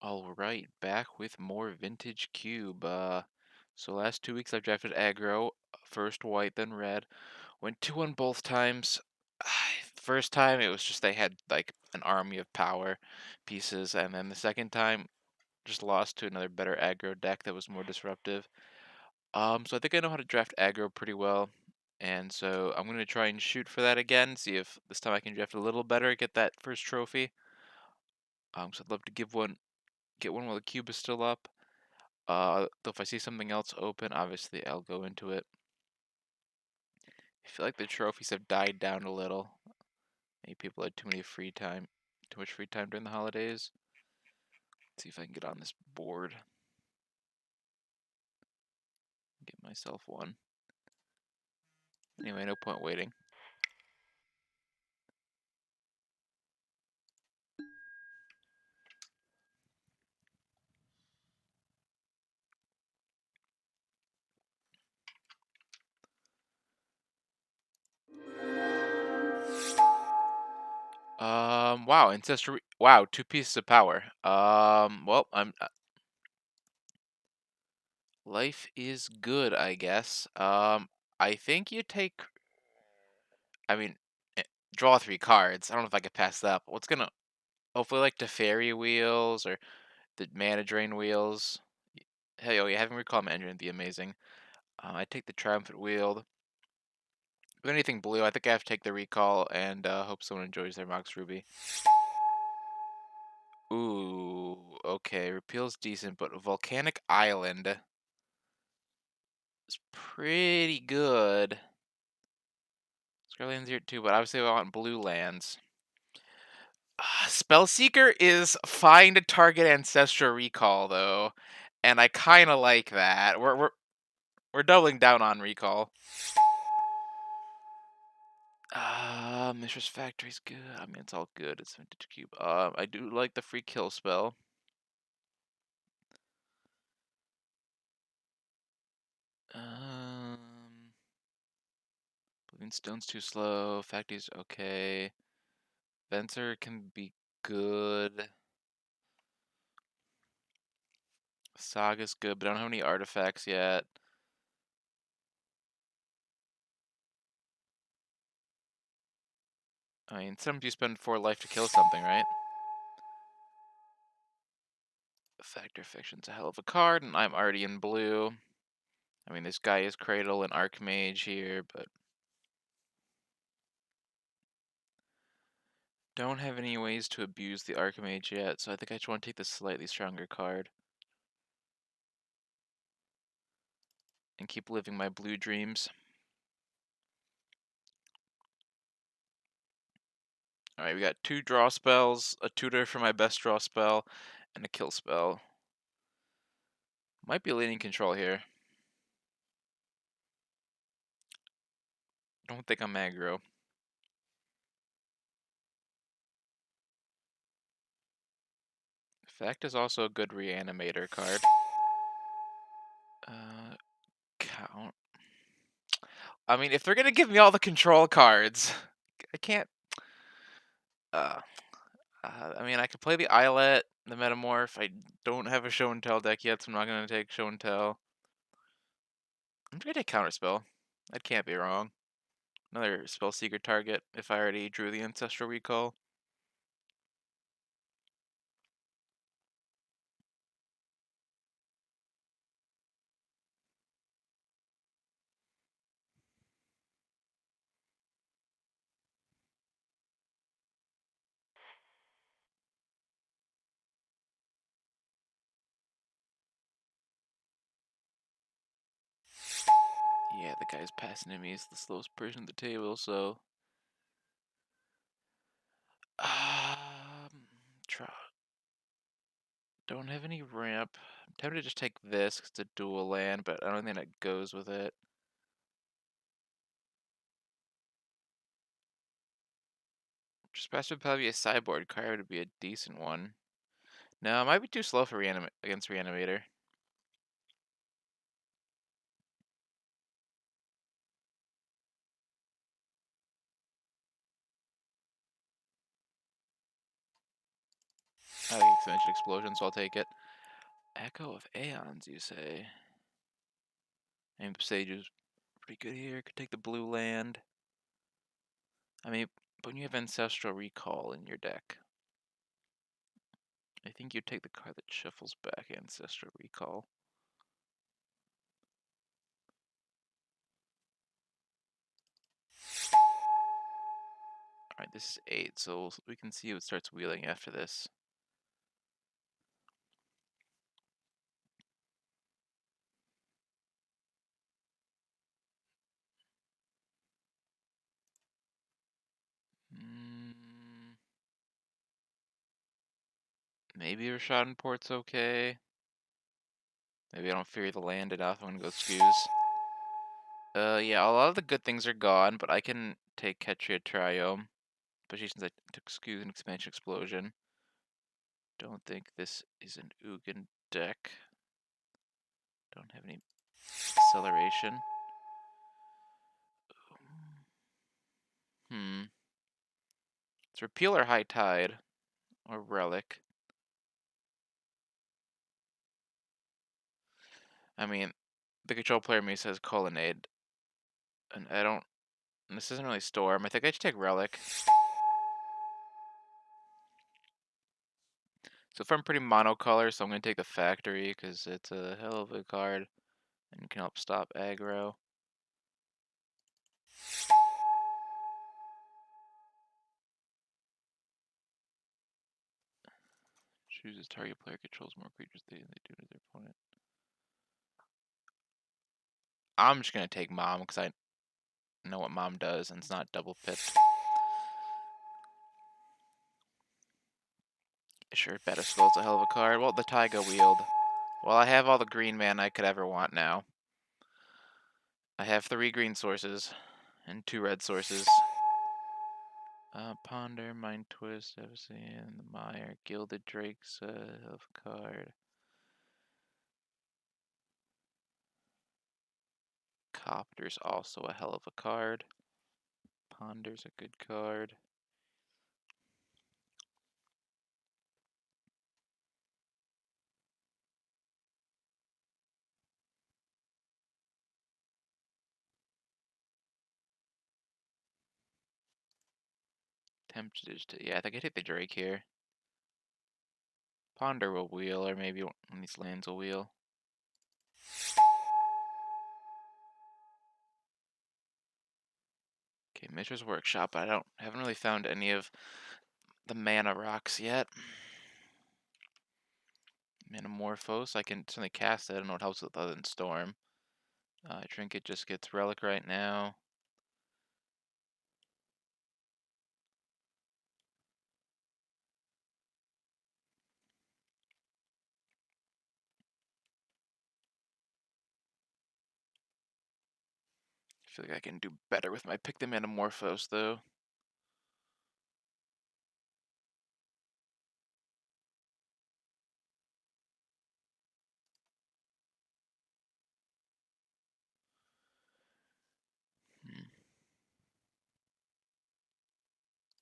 All right, back with more vintage cube. So last 2 weeks I've drafted aggro, first white, then red. Went 2-1 both times. First time it was just they had like an army of power pieces, and then the second time just lost to another better aggro deck that was more disruptive. So I think I know how to draft aggro pretty well, and so I'm gonna try and shoot for that again. See if this time I can draft a little better, get that first trophy. So I'd love to get one while the cube is still up. Though if I see something else open, obviously I'll go into it. I feel like the trophies have died down a little. Maybe people had too much free time during the holidays. Let's see if I can get on this board. Get myself one. Anyway, no point waiting. Wow, wow, 2 pieces of power. Well, life is good, I guess. I think you take, I mean, eh, draw 3 cards. I don't know if I could pass that up. What's gonna, hopefully like the fairy wheels or the mana drain wheels. Hey, oh, yeah, having recall my engine would be amazing. I take the triumphant wheel. If anything blue, I think I have to take the recall and hope someone enjoys their Mox Ruby. Ooh, okay, repeal's decent, but Volcanic Island is pretty good. Scarlet's here too, but obviously I want blue lands. Spellseeker is find a target ancestral recall though, and I kind of like that. We're doubling down on recall. Mistress Factory's good. I mean, it's all good. It's vintage cube. I do like the free kill spell. Moving stone's too slow. Factory's okay. Fencer can be good. Saga's good, but I don't have any artifacts yet. I mean, sometimes you spend 4 life to kill something, right? Factor Fiction's a hell of a card, and I'm already in blue. I mean, this guy is Cradle and Archmage here, but don't have any ways to abuse the Archmage yet, so I think I just want to take the slightly stronger card. And keep living my blue dreams. Alright, we got 2 draw spells, a tutor for my best draw spell, and a kill spell. Might be leaning control here. Don't think I'm aggro. Fact is also a good reanimator card. Count. I mean, if they're gonna give me all the control cards, I can't. I mean, I could play the Islet, the Metamorph. I don't have a Show and Tell deck yet, so I'm not gonna take Show and Tell. I'm gonna take Counterspell. That can't be wrong. Another Spellseeker target if I already drew the Ancestral Recall. Yeah, the guy's passing to me is the slowest person at the table, so. Try. Don't have any ramp. I'm tempted to just take this because it's a dual land, but I don't think that goes with it. Trespass would probably be a sideboard card, would be a decent one. No, it might be too slow for against Reanimator. I like exponential explosion, so I'll take it. Echo of Aeons, you say? And Sage is pretty good here. Could take the blue land. I mean, when you have Ancestral Recall in your deck, I think you take the card that shuffles back Ancestral Recall. Alright, this is 8, so we can see it starts wheeling after this. Maybe Rashad Port's okay. Maybe I don't fear the land enough. I'm gonna go Scoos. Yeah, a lot of the good things are gone, but I can take Ketria Triome, especially since I took Scoos and Expansion Explosion. Don't think this is an Ugin deck. Don't have any acceleration. It's Repeal or High Tide, or Relic. I mean, the control player me says Colonnade, and I don't. This isn't really Storm. I think I should take Relic. So far I'm pretty monocolor, so I'm going to take the Factory because it's a hell of a card and can help stop aggro. Chooses target player controls more creatures than they do to their opponent. I'm just going to take Mom because I know what Mom does and it's not double pipped. Sure, Batterskull's a hell of a card. Well, the Taiga wield. Well, I have all the green mana I could ever want now. I have 3 green sources and 2 red sources. Ponder, Mind Twist, Evasion, the Mire, Gilded Drake's a hell of a card. Copter's also a hell of a card. Ponder's a good card. Tempted to, yeah, I think I take the Drake here. Ponder will wheel, or maybe one of these lands will wheel. Okay, Mishra's Workshop. I haven't really found any of the mana rocks yet. Manamorphose, I can certainly cast it. I don't know what helps with other than Storm. Trinket just gets Relic right now. I feel like I can do better with my Pick the Manamorphose, though.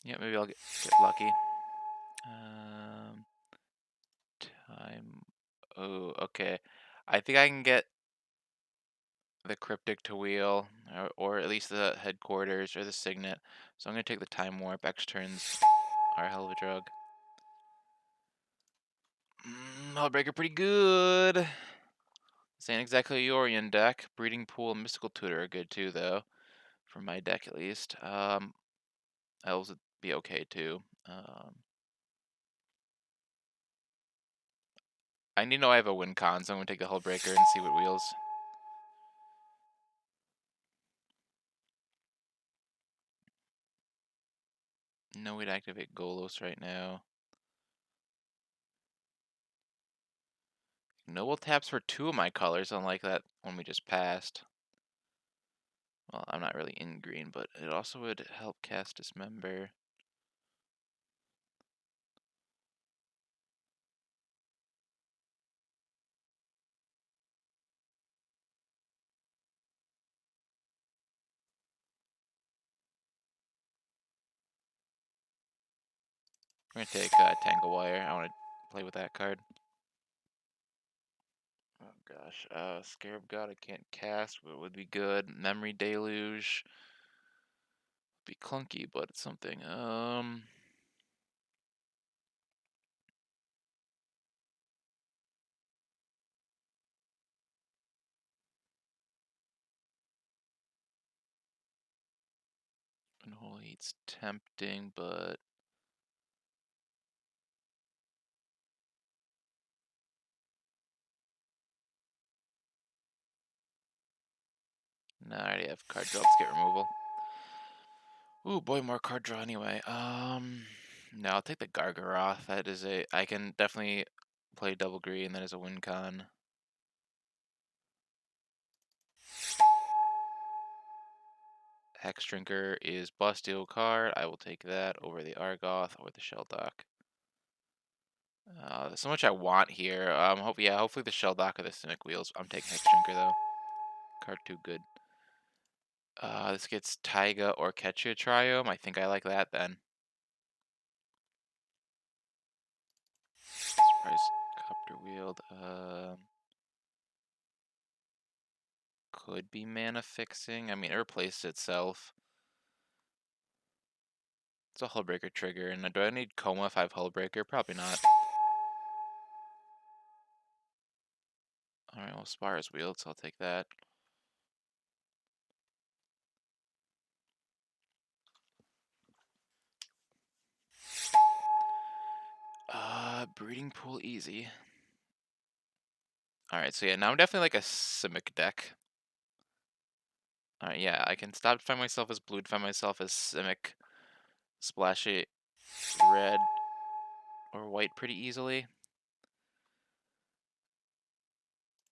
Yeah, maybe I'll get lucky. Time. Oh, okay. I think I can get the Cryptic to wheel, or at least the Headquarters or the Signet. So I'm going to take the Time Warp. X turns are a hell of a drug. Hullbreaker pretty good. This ain't exactly a Yorion deck. Breeding Pool and Mystical Tutor are good too, though. For my deck, at least. Elves would be okay, too. I need to know I have a win con, so I'm going to take the Hullbreaker and see what wheels. No way to activate Golos right now. Noble taps for 2 of my colors, unlike that one we just passed. Well, I'm not really in green, but it also would help cast Dismember. We're gonna take Tangle Wire. I want to play with that card. Oh gosh, Scarab God I can't cast, but it would be good. Memory Deluge. Be clunky, but it's something. Unholy Heat's tempting, but no, I already have card draw. Let's get removal. Ooh, boy, more card draw anyway. No, I'll take the Gargaroth. That is I can definitely play double green. That is a win con. Hex Drinker is Busteel card. I will take that over the Argoth or the Shelldock. There's so much I want here. Hopefully the Shelldock or the Cynic Wheels. I'm taking Hex Drinker though. Card too good. This gets Taiga or Ketchia Triome. I think I like that then. Surprise Copter Wield. Could be mana fixing. I mean, it replaced itself. It's a Hullbreaker trigger, and do I need Coma if I have Hullbreaker? Probably not. Alright, well, Spire's Wield, so I'll take that. Breeding Pool easy. Alright, so yeah, now I'm definitely like a Simic deck. Alright, yeah, I can stop define myself as blue, define myself as Simic, splashy red or white pretty easily.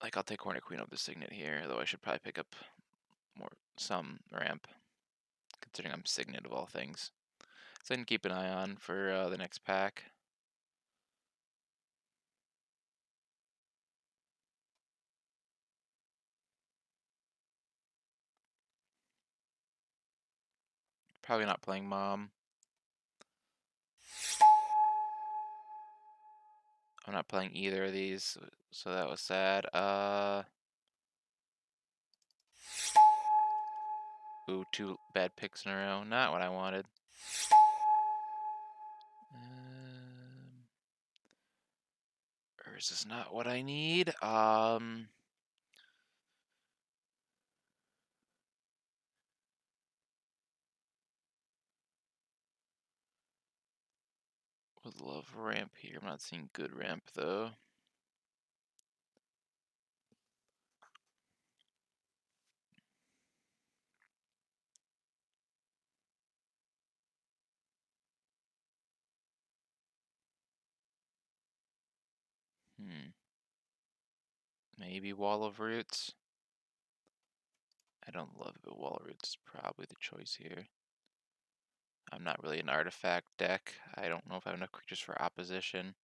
Like, I'll take Hornet Queen of the Signet here, though I should probably pick up some ramp, considering I'm Signet of all things. So I can keep an eye on for the next pack. Probably not playing Mom. I'm not playing either of these, so that was sad. Ooh, 2 bad picks in a row. Not what I wanted. Urza is not what I need. Would love ramp here. I'm not seeing good ramp though. Maybe Wall of Roots. I don't love it, but Wall of Roots is probably the choice here. I'm not really an artifact deck. I don't know if I have enough creatures for opposition.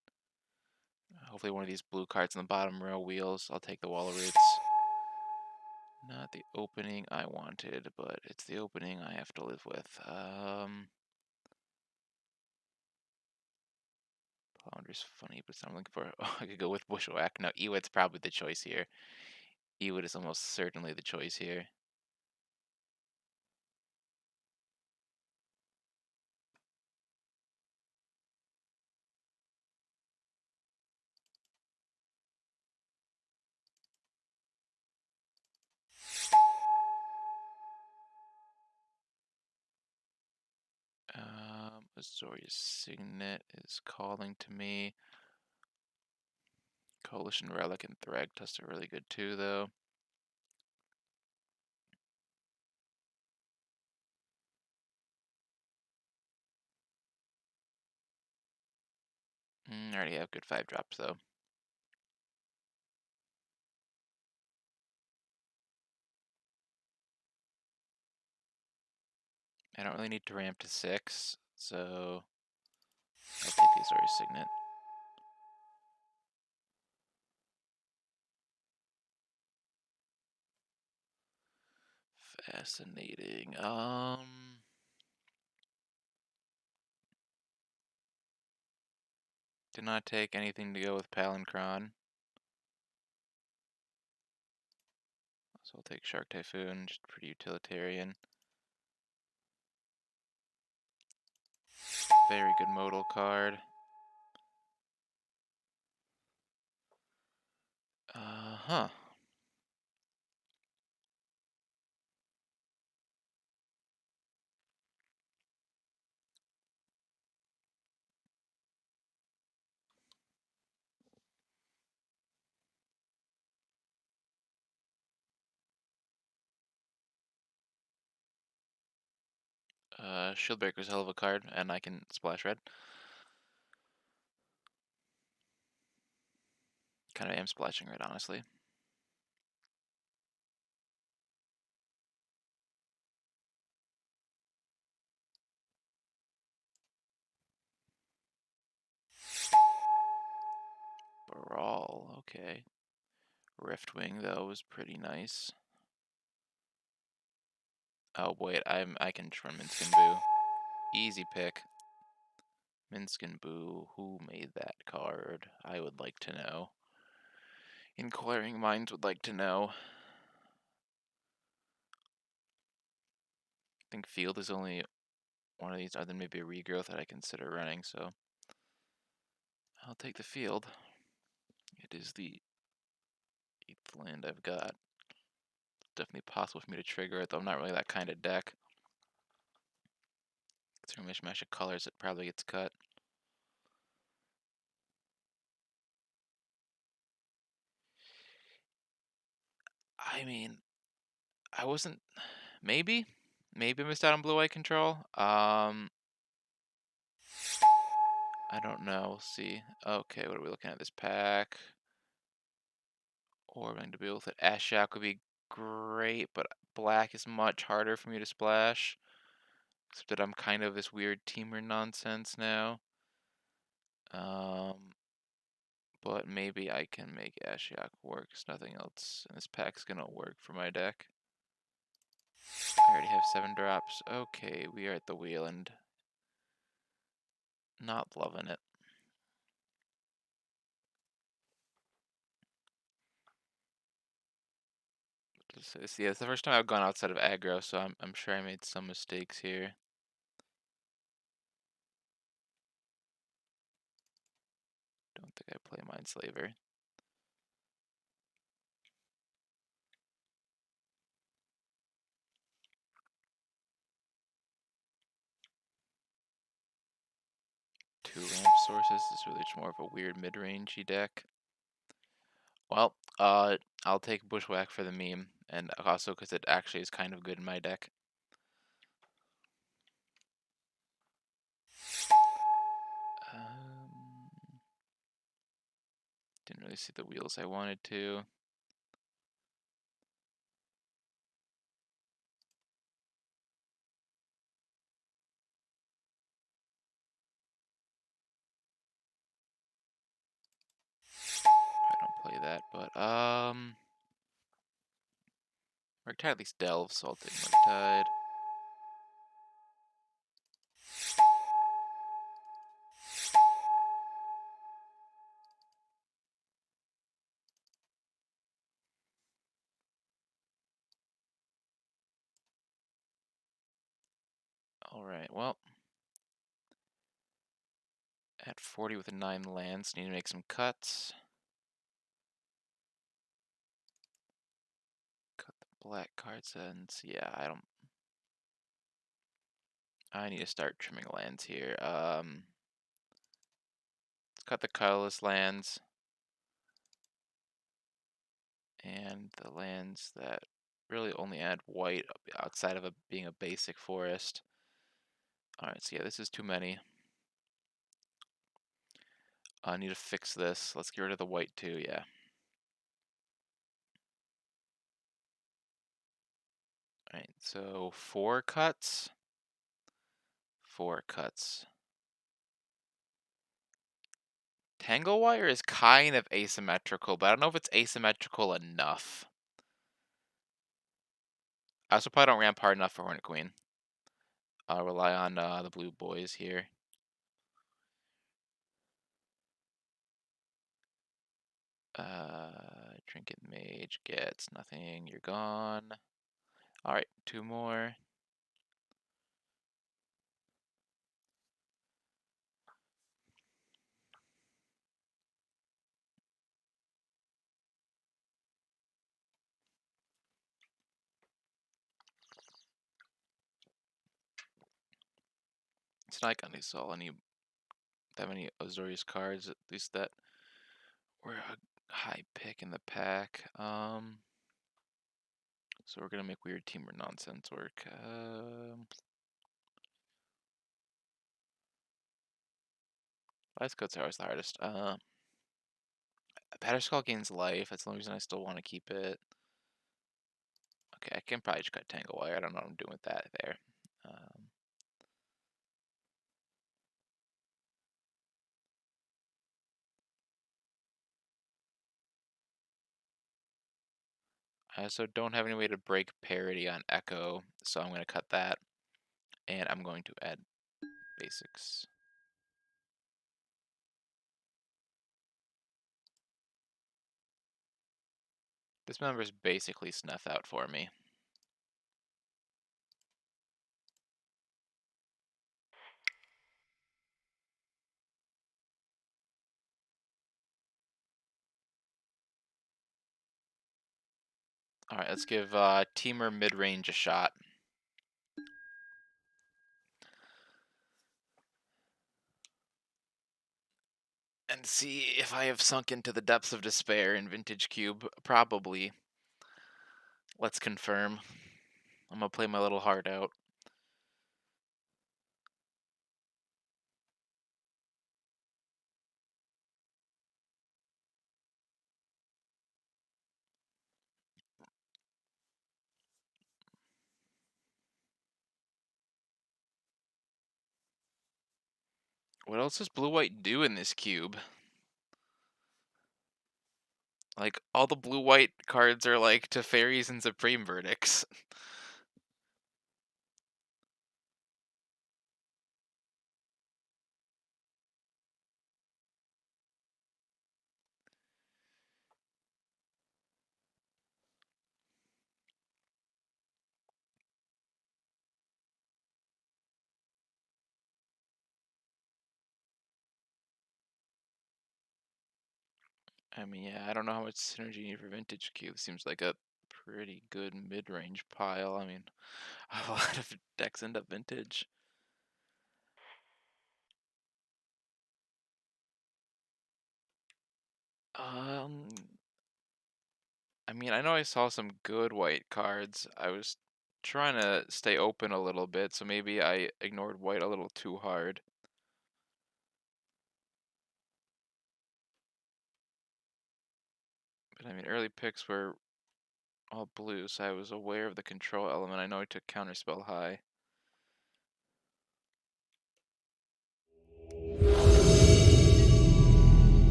Hopefully one of these blue cards in the bottom row wheels. I'll take the Wall of Roots. Not the opening I wanted, but it's the opening I have to live with. Pounder's funny, but I'm looking for... Oh, I could go with Bushwhack. No, Ewit's probably the choice here. Ewit is almost certainly the choice here. Azorius Signet is calling to me. Coalition Relic and Thragtusk are really good too, though. I already have good 5-drops, though. I don't really need to ramp to 6, so I'll take the Azorius Signet. Fascinating. Did not take anything to go with Palancron. So I'll take Shark Typhoon, just pretty utilitarian. Very good modal card. Huh. Shieldbreaker's a hell of a card, and I can splash red. Kind of am splashing red, honestly. Brawl, okay. Riftwing, though, was pretty nice. Oh, wait, I can run Minskin Boo. Easy pick. Minskin Boo, who made that card? I would like to know. Inquiring minds would like to know. I think Field is only one of these, other than maybe a regrowth that I consider running, so I'll take the Field. It is the 8th land I've got. It's definitely possible for me to trigger it, though I'm not really that kind of deck. It's a mishmash of colors, it probably gets cut. I mean, I wasn't... Maybe? Maybe I missed out on blue-eye control? I don't know. We'll see. Okay, what are we looking at? This pack. Orbiting to be able to Ashok would be great, but black is much harder for me to splash. Except that I'm kind of this weird teamer nonsense now. But maybe I can make Ashiok work, because nothing else in this pack's gonna work for my deck. I already have 7 drops. Okay, we are at the wheel and not loving it. Yeah, it's the first time I've gone outside of aggro, so I'm sure I made some mistakes here. Don't think I play Mindslaver. Two ramp sources. This is really just more of a weird mid-rangey deck. Well, I'll take Bushwhack for the meme, and also because it actually is kind of good in my deck. Didn't really see the wheels I wanted to. I don't play that, but Murktide at least delves, so I'll take Murktide. Alright, well. At 40 with 9 lands, need to make some cuts. Cut the black cards, and yeah, I need to start trimming lands here. Let's cut the colorless lands. And the lands that really only add white outside of being a basic forest. Alright, so yeah, this is too many. I need to fix this. Let's get rid of the white too, yeah. Alright, so 4 cuts. 4 cuts. Tangle Wire is kind of asymmetrical, but I don't know if it's asymmetrical enough. I also probably don't ramp hard enough for Hornet Queen. I'll rely on the blue boys here. Trinket Mage gets nothing. You're gone. Alright, 2 more. It's not like I saw that many Azorius cards, at least that were a high pick in the pack. So we're gonna make weird teamer nonsense work. Last coats are always the hardest. Batterskull gains life. That's the only reason I still want to keep it. Okay, I can probably just cut Tangle Wire. I don't know what I'm doing with that there. I also don't have any way to break parity on Echo, so I'm going to cut that. And I'm going to add basics. This member's basically snuff out for me. Alright, let's give Teamer mid-range a shot. And see if I have sunk into the depths of despair in Vintage Cube. Probably. Let's confirm. I'm gonna play my little heart out. What else does blue-white do in this cube? Like, all the blue-white cards are like Teferis and Supreme Verdicts. I mean, yeah, I don't know how much synergy you need for Vintage Cube. Seems like a pretty good mid-range pile. I mean, a lot of decks end up Vintage. I mean, I know I saw some good white cards. I was trying to stay open a little bit, so maybe I ignored white a little too hard. But I mean, early picks were all blue, so I was aware of the control element. I know I took Counterspell high.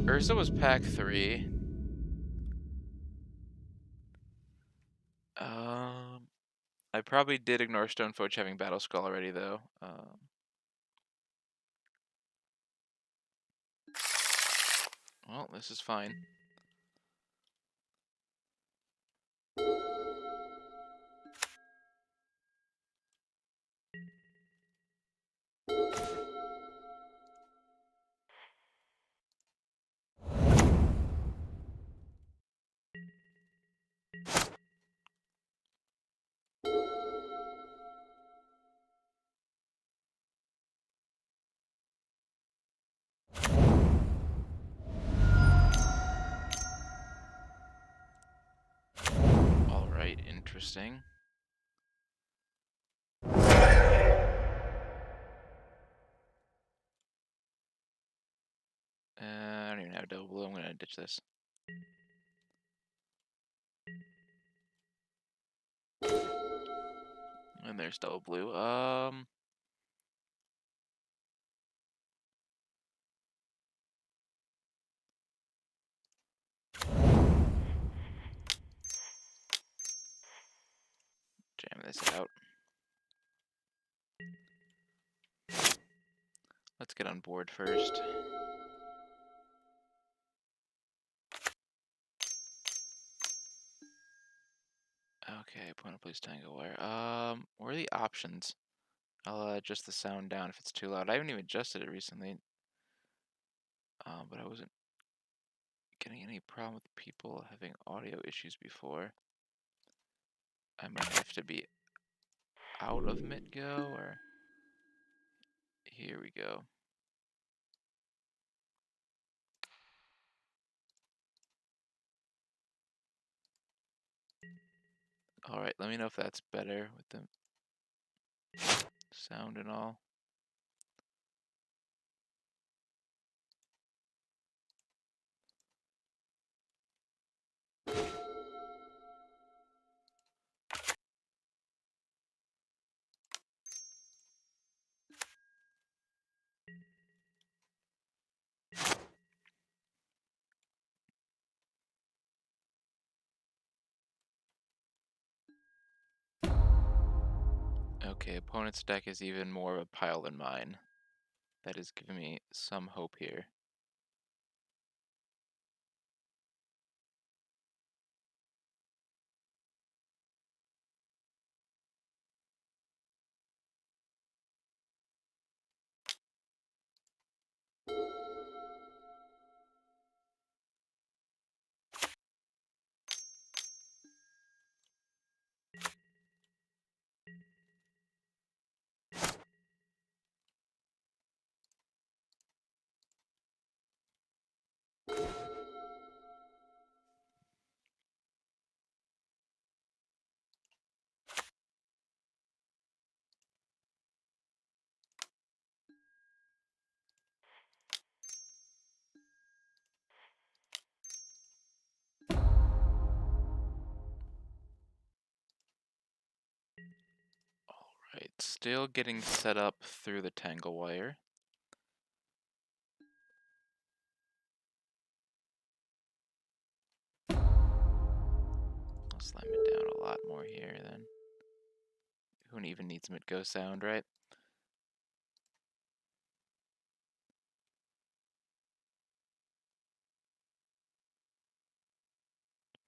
Urza was pack 3. I probably did ignore Stoneforge having Battle Skull already, though. Well, this is fine. Alright, interesting. I don't even have double blue. I'm gonna ditch this. And there's double blue. Jam this out. Let's get on board first. Okay, opponent plays tango wire. What are the options? I'll adjust the sound down if it's too loud. I haven't even adjusted it recently. But I wasn't getting any problem with people having audio issues before. I might have to be out of MitGo, or here we go. All right, let me know if that's better with the sound and all. Okay, opponent's deck is even more of a pile than mine. That is giving me some hope here. Alright, still getting set up through the tangle wire. I'll slam it down a lot more here then. Who even needs mid-go sound, right?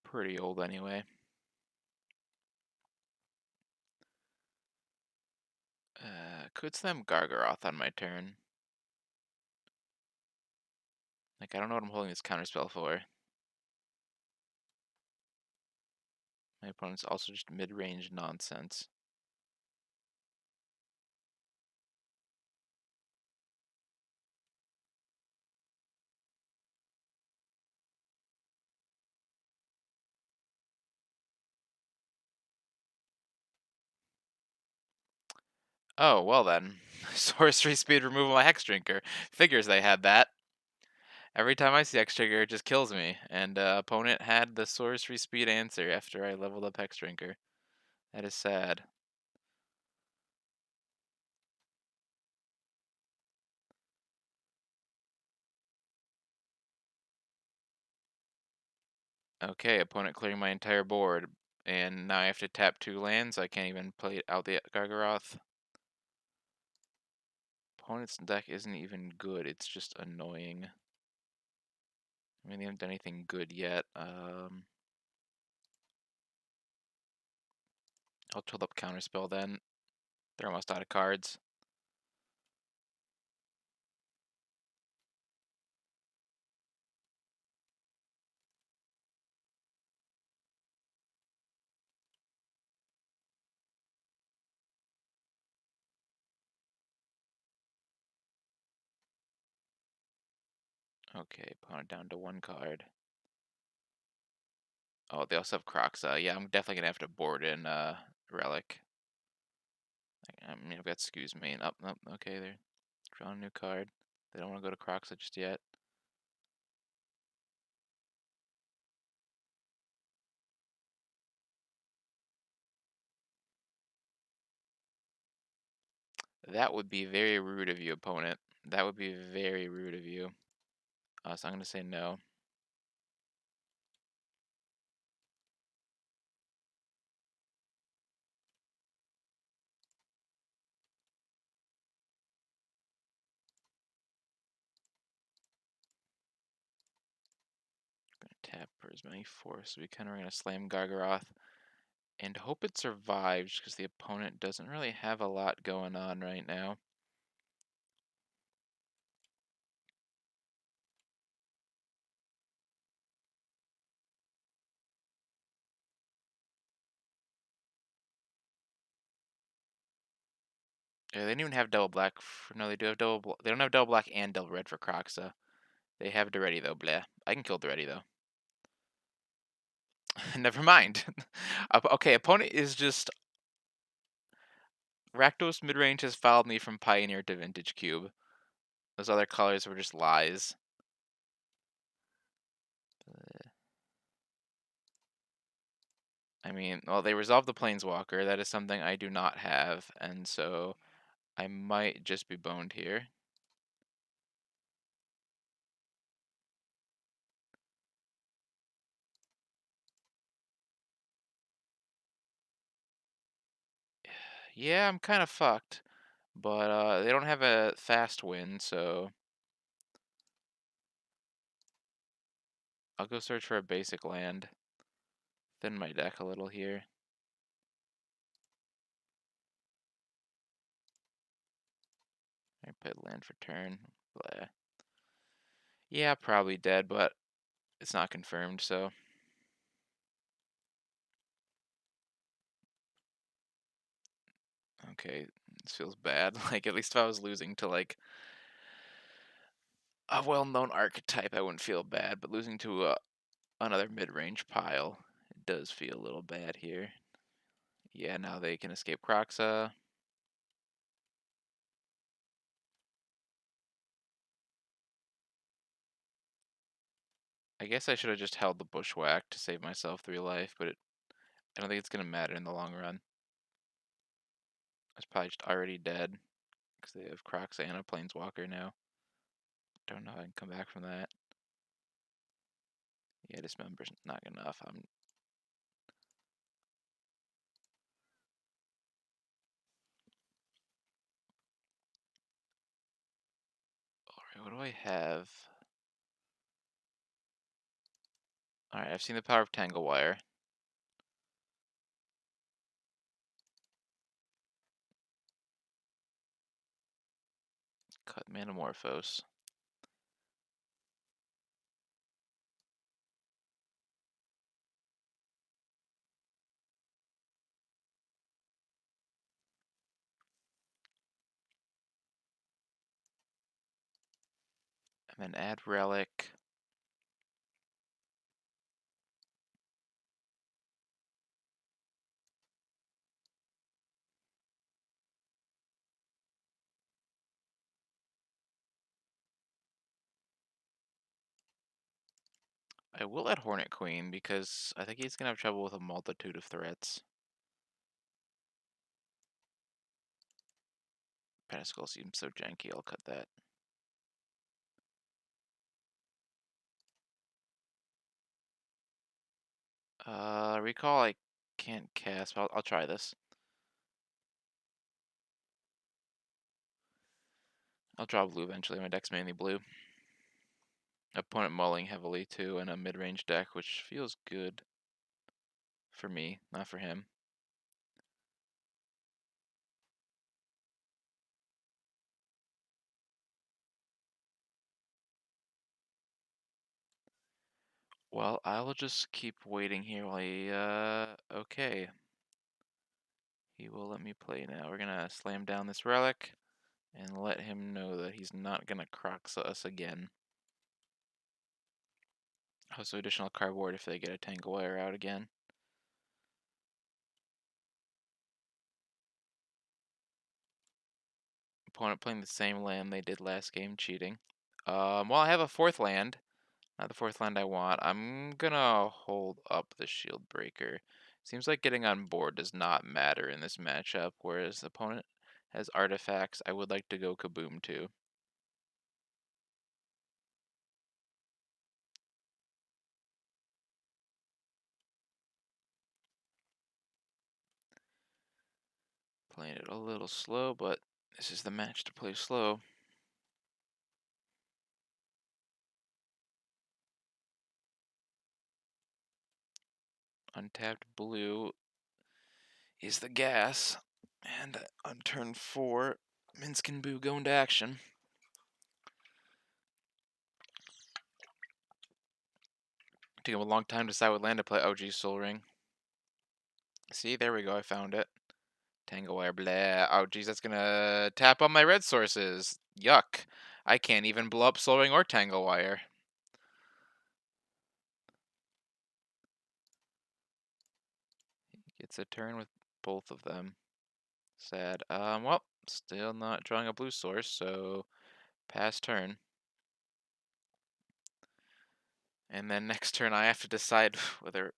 Pretty old anyway. Could slam Gargaroth on my turn. Like, I don't know what I'm holding this counterspell for. My opponent's also just mid-range nonsense. Oh, well then. Sorcery speed removal my Hex Drinker. Figures they had that. Every time I see Hex Drinker, it just kills me. And opponent had the sorcery speed answer after I leveled up Hex Drinker. That is sad. Okay, opponent clearing my entire board. And now I have to tap 2 lands. I can't even play out the Gargaroth. Opponent's deck isn't even good. It's just annoying. I mean, they haven't done anything good yet. I'll tilt up Counterspell then. They're almost out of cards. Okay, opponent down to 1 card. Oh, they also have Croxa. Yeah, I'm definitely gonna have to board in Relic. I mean, I've got Excuse Me. Up, okay, they're drawing a new card. They don't want to go to Croxa just yet. That would be very rude of you, opponent. That would be very rude of you. So I'm gonna say no. Gonna tap for as many force we can. We're gonna slam Gargaroth. And hope it survives, because the opponent doesn't really have a lot going on right now. Yeah, they didn't even have double black. No, they do have double. They don't have double black and double red for Croxa. They have Duretti though. Bleh. I can kill Duretti though. Never mind. Okay, opponent is just Rakdos midrange has followed me from Pioneer to Vintage Cube. Those other colors were just lies. I mean, well, they resolved the Planeswalker. That is something I do not have, and so I might just be boned here. Yeah, I'm kind of fucked, but they don't have a fast win, so I'll go search for a basic land. Thin my deck a little here. I put land for turn. Blah. Yeah, probably dead, but it's not confirmed, so. Okay, this feels bad. Like, at least if I was losing to, like, a well-known archetype, I wouldn't feel bad, but losing to another mid-range pile, it does feel a little bad here. Yeah, now they can escape Croxa. I guess I should have just held the Bushwhack to save myself 3 life, but I don't think it's going to matter in the long run. I was probably just already dead, because they have Croxa and a Planeswalker now. Don't know how I can come back from that. Yeah, Dismember's not enough. Alright, what do I have? Alright, I've seen the power of Tangle Wire. Cut Manamorphose. And then add Relic. I will add Hornet Queen, because I think he's going to have trouble with a multitude of threats. Pentacle seems so janky, I'll cut that. Recall I can't cast, but I'll try this. I'll draw blue eventually, my deck's mainly blue. Opponent mulling heavily too, in a mid-range deck, which feels good for me, not for him. Well, I will just keep waiting here while he, okay. He will let me play now. We're gonna slam down this relic and let him know that he's not gonna Croxa us again. Also, additional cardboard if they get a Tangle Wire out again. Opponent playing the same land they did last game, cheating. Well, I have a 4th land. Not the 4th land I want. I'm gonna hold up the Shield Breaker. Seems like getting on board does not matter in this matchup, whereas the opponent has artifacts. I would like to go Kaboom too. Playing it a little slow, but this is the match to play slow. Untapped blue. is the gas. And on turn 4, Minskin Boo go into action. Took him a long time to decide what land to play. Oh, geez, Soul Ring. See, there we go, I found it. Tangle Wire, blah. Oh, geez, that's gonna tap on my red sources. Yuck. I can't even blow up Soul Ring or Tangle Wire. Gets a turn with both of them. Sad. Well, still not drawing a blue source, so pass turn. And then next turn I have to decide whether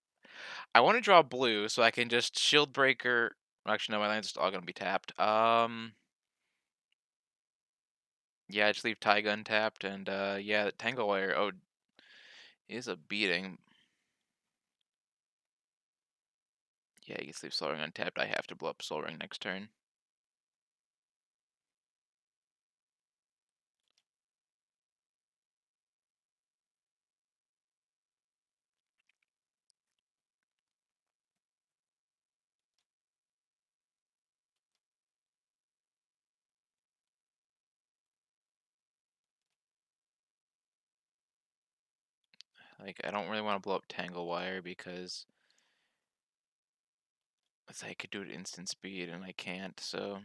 I want to draw blue so I can just Shield Breaker. Actually, no, my land's just all gonna be tapped. Yeah, I just leave Taiga untapped, and yeah, Tangle Wire. Oh, is a beating. Yeah, you can leave Soul Ring untapped. I have to blow up Soul Ring next turn. Like, I don't really want to blow up Tangle Wire because I could do it instant speed, and I can't, so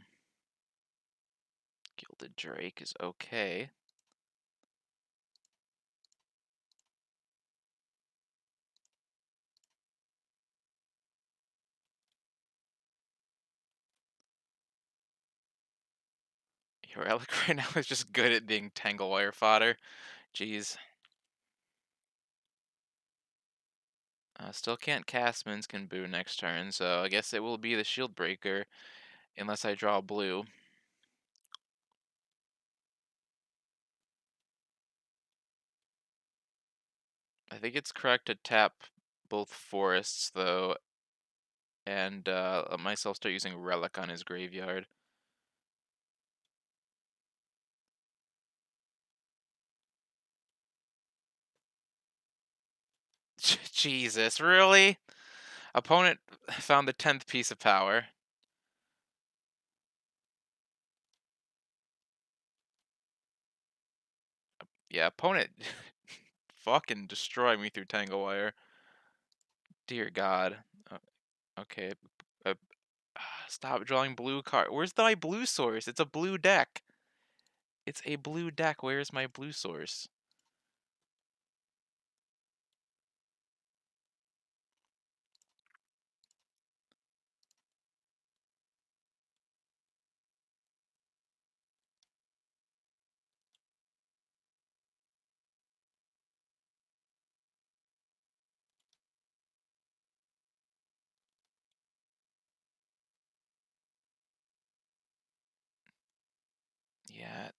Gilded Drake is okay. Your Relic right now is just good at being Tangle Wire fodder. Jeez. Still can't cast Minskin Boo next turn, so I guess it will be the Shield Breaker, unless I draw blue. I think it's correct to tap both forests, though, and let myself start using Relic on his graveyard. Jesus, really? Opponent found the 10th piece of power. Yeah, opponent fucking destroy me through Tangle Wire. Dear God. Okay. Uh, stop drawing blue card. Where's my blue source? It's a blue deck. It's a blue deck. Where's my blue source?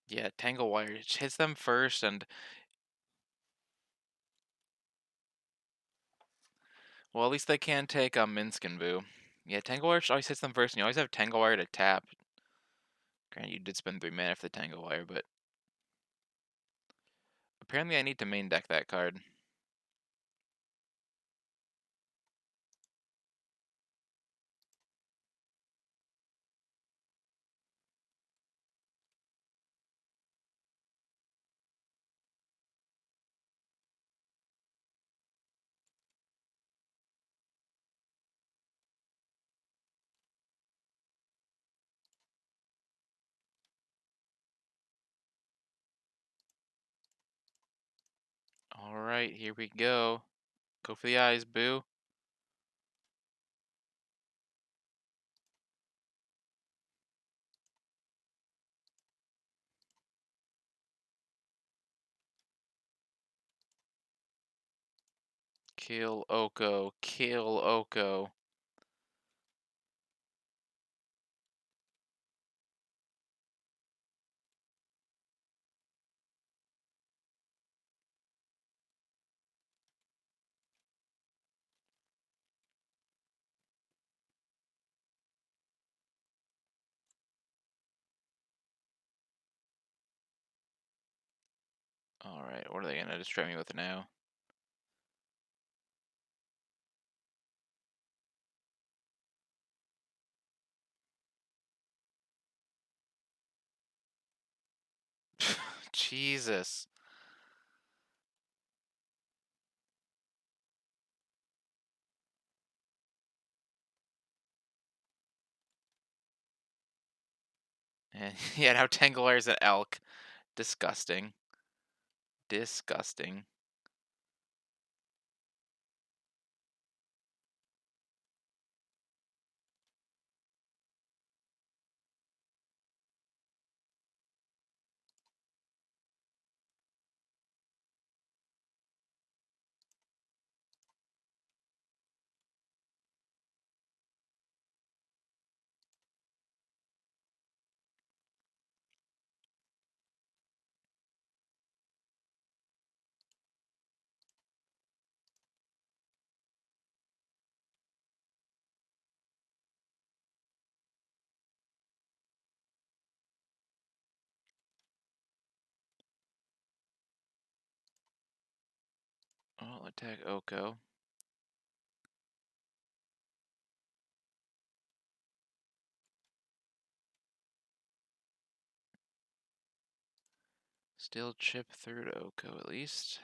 Yeah, Tangle Wire hits them first, and well, at least they can take Minskin Boo. Yeah, Tangle Wire always hits them first, and you always have Tangle Wire to tap. Granted, you did spend 3 mana for the Tangle Wire, but apparently I need to main deck that card. Alright, here we go. Go for the eyes, Boo. Kill Oko. Kill Oko. Alright, what are they gonna destroy me with now? Jesus. And yeah, now Tanglewire's an elk. Disgusting. Disgusting. I'll attack Oko. Still chip through to Oko at least.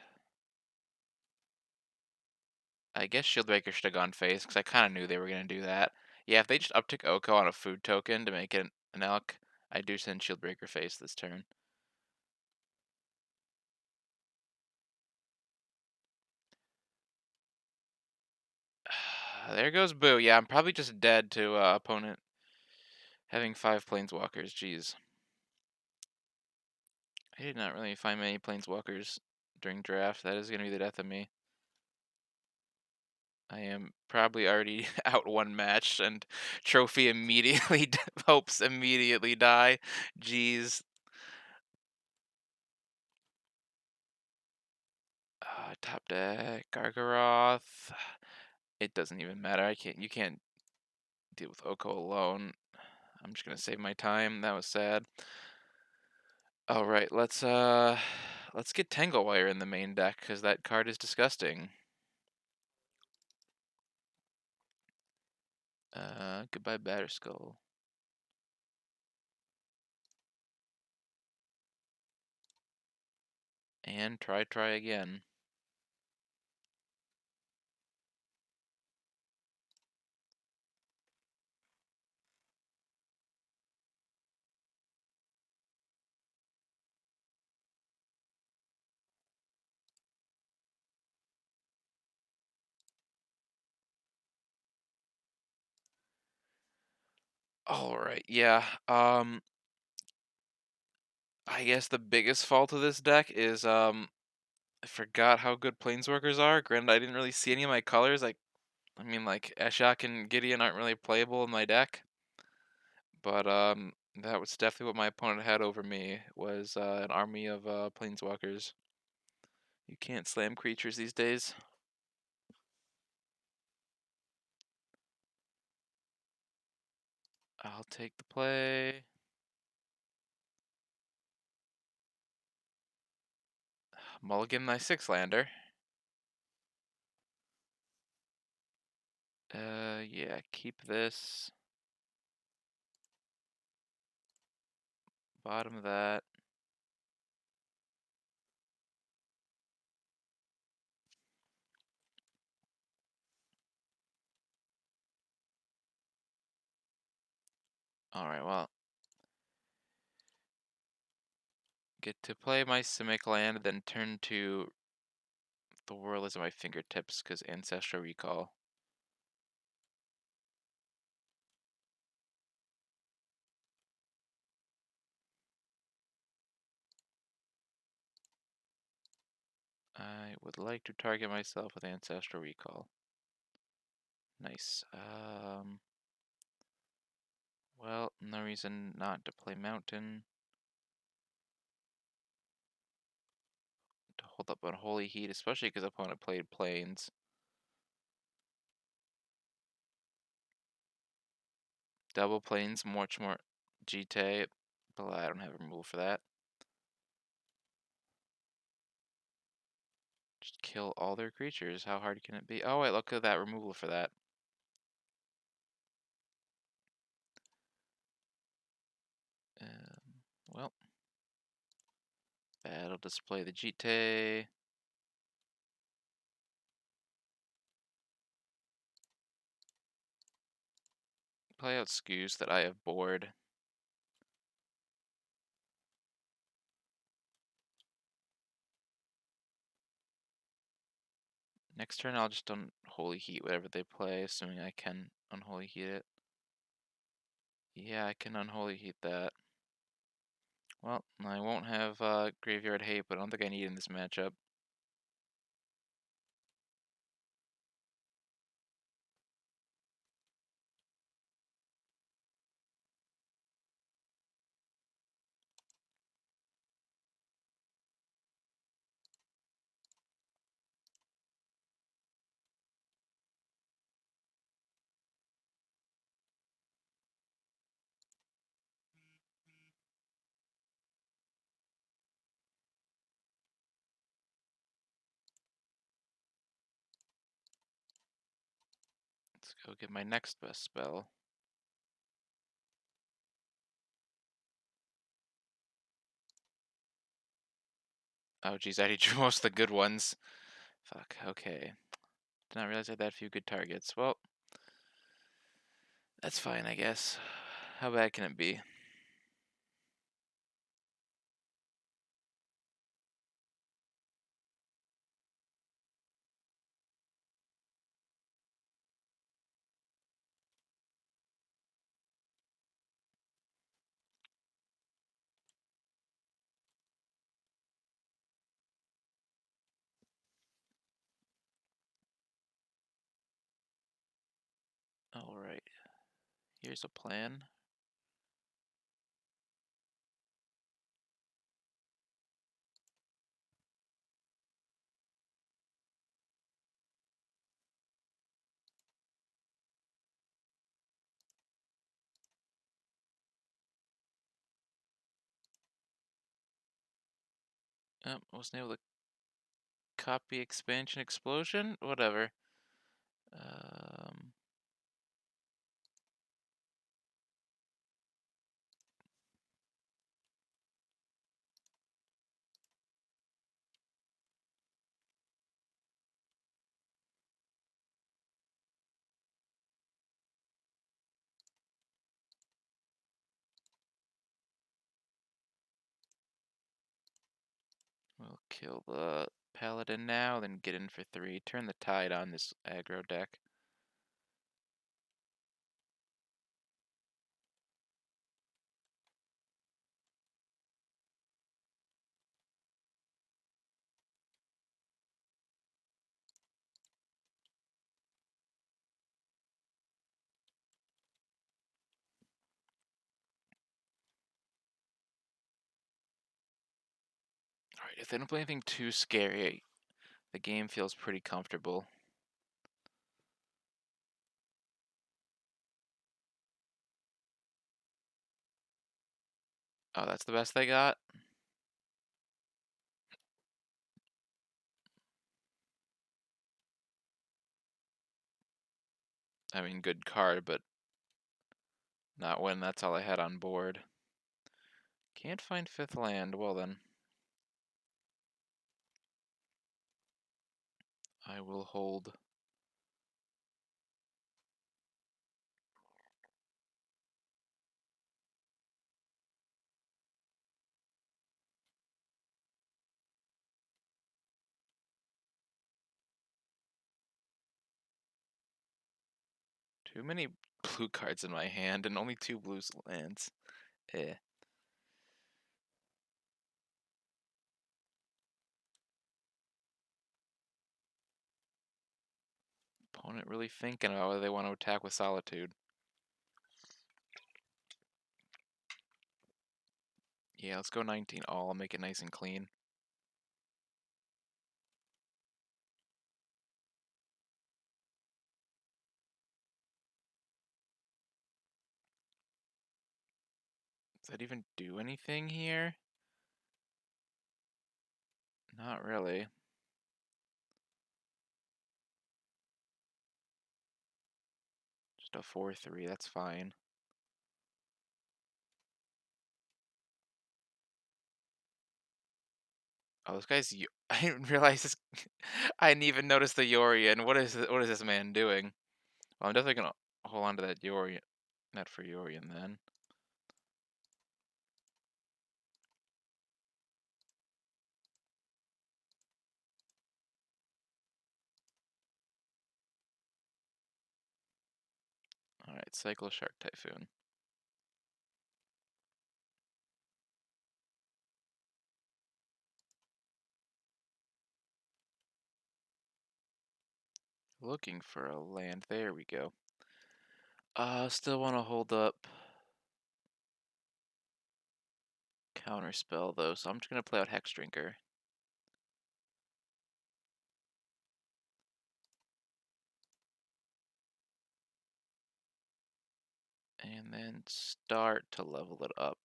I guess Shieldbreaker should have gone face, because I kind of knew they were going to do that. Yeah, if they just uptick Oko on a food token to make it an elk, I do send Shieldbreaker face this turn. There goes Boo. Yeah, I'm probably just dead to opponent having 5 Planeswalkers. Jeez. I did not really find many Planeswalkers during draft. That is going to be the death of me. I am probably already out one match, and Trophy immediately hopes immediately die. Jeez. Top deck, Gargaroth. It doesn't even matter. You can't deal with Oko alone. I'm just gonna save my time. That was sad. All right, let's get Tanglewire in the main deck because that card is disgusting. Goodbye Batterskull. And try again. All right, yeah. I guess the biggest fault of this deck is I forgot how good Planeswalkers are. Granted, I didn't really see any of my colors. I mean, like Eshok and Gideon aren't really playable in my deck, but that was definitely what my opponent had over me was an army of Planeswalkers. You can't slam creatures these days. I'll take the play. Mulligan my 6-lander. Yeah, keep this. Bottom of that. Alright, well. Get to play my Simic land, then turn to the world is at my fingertips, because Ancestral Recall. I would like to target myself with Ancestral Recall. Nice. Well, no reason not to play Mountain. To hold up on Holy Heat, especially because opponent played Plains. Double Plains, much more GT, but I don't have a removal for that. Just kill all their creatures. How hard can it be? Oh wait, look at that removal for that. Well, That'll display the Jite. Play out skews that I have board. Next turn, I'll just unholy heat whatever they play, assuming I can unholy heat it. Yeah, I can unholy heat that. Well, I won't have graveyard hate, but I don't think I need it in this matchup. Let's go get my next best spell. Oh, geez, I already drew most of the good ones. Fuck, okay. Did not realize I had that few good targets. Well, that's fine, I guess. How bad can it be? Alright. Here's a plan. Wasn't able to copy expansion explosion? Whatever. We'll kill the paladin now, then get in for 3. Turn the tide on this aggro deck. Alright, if they don't play anything too scary, the game feels pretty comfortable. Oh, that's the best they got? I mean, good card, but not when that's all I had on board. Can't find 5th land. Well then. I will hold. Too many blue cards in my hand and only 2 blue lands. Eh. Opponent really thinking about whether they want to attack with Solitude. Yeah, let's go 19 all. I'll make it nice and clean. Does that even do anything here? Not really. Just a 4-3, that's fine. Oh, this guy's. I didn't realize this. I didn't even notice the Yorian. What is this man doing? Well, I'm definitely gonna hold on to that Yorian. Not for Yorian then. All right, Cycle Shark Typhoon. Looking for a land. There we go. Still want to hold up Counterspell though, so I'm just gonna play out Hex Drinker. And then start to level it up.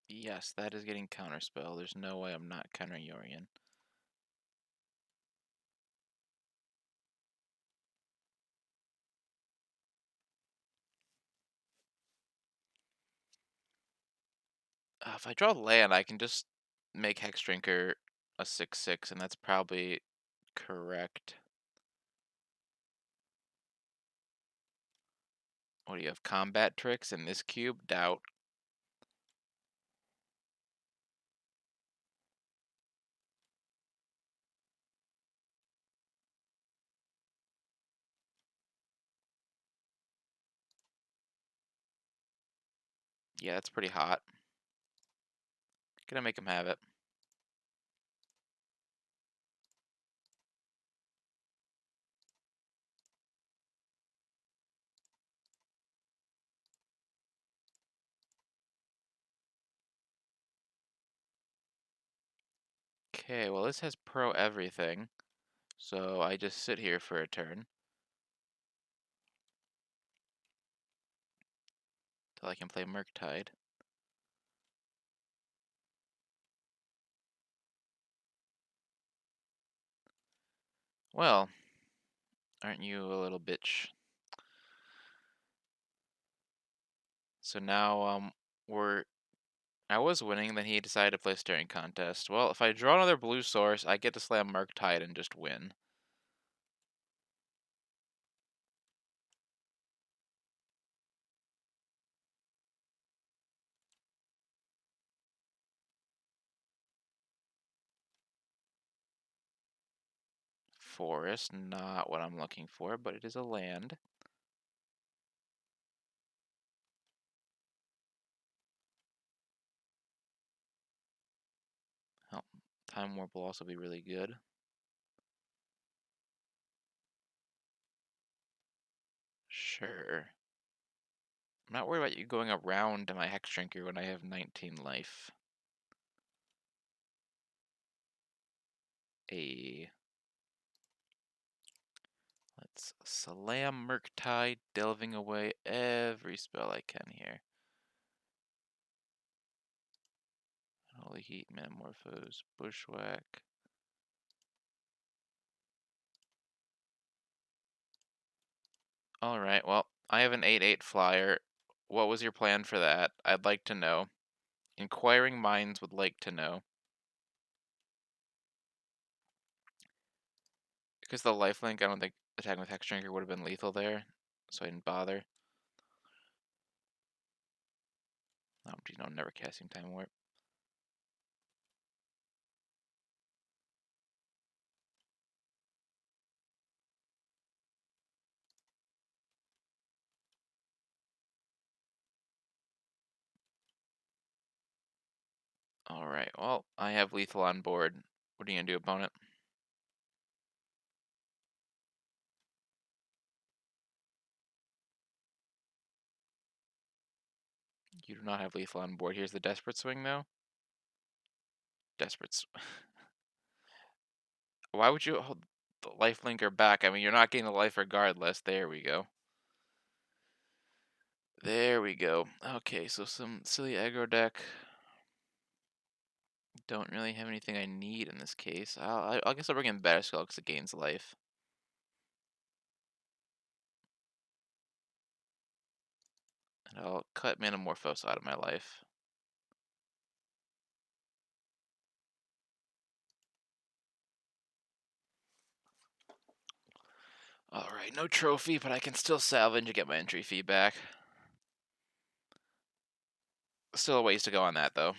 Yes, that is getting Counterspell. There's no way I'm not countering Yorian. If I draw land, I can just make Hex Drinker a 6/6, and that's probably correct. What do you have? Combat tricks in this cube? Doubt. Yeah, that's pretty hot. Gonna make him have it. Okay, well this has pro everything, so I just sit here for a turn till I can play Murktide. Well, aren't you a little bitch? So now we're I was winning, then he decided to play Staring Contest. Well, if I draw another blue source, I get to slam Murktide and just win. Forest, not what I'm looking for, but it is a land. Oh, Time Warp will also be really good. Sure. I'm not worried about you going around to my Hex Drinker when I have 19 life. A. Let's slam Murktide, delving away every spell I can here. Holy Heat, Metamorphose, Bushwhack. Alright, well, I have an 8/8 flyer. What was your plan for that? I'd like to know. Inquiring minds would like to know. Because the lifelink, I don't think attacking with Hex Drinker would have been lethal there, so I didn't bother. Oh, geez, no, never casting Time Warp. Alright, well, I have lethal on board. What are you gonna do, opponent? You do not have lethal on board. Here's the Desperate Swing, though. Desperate. Why would you hold the lifelinker back? I mean, you're not getting the life regardless. There we go. There we go. Okay, so some silly aggro deck. Don't really have anything I need in this case. I guess I'll bring in Better Skull because it gains life. And I'll cut Manamorphose out of my life. Alright, no trophy, but I can still salvage and get my entry fee back. Still a ways to go on that, though.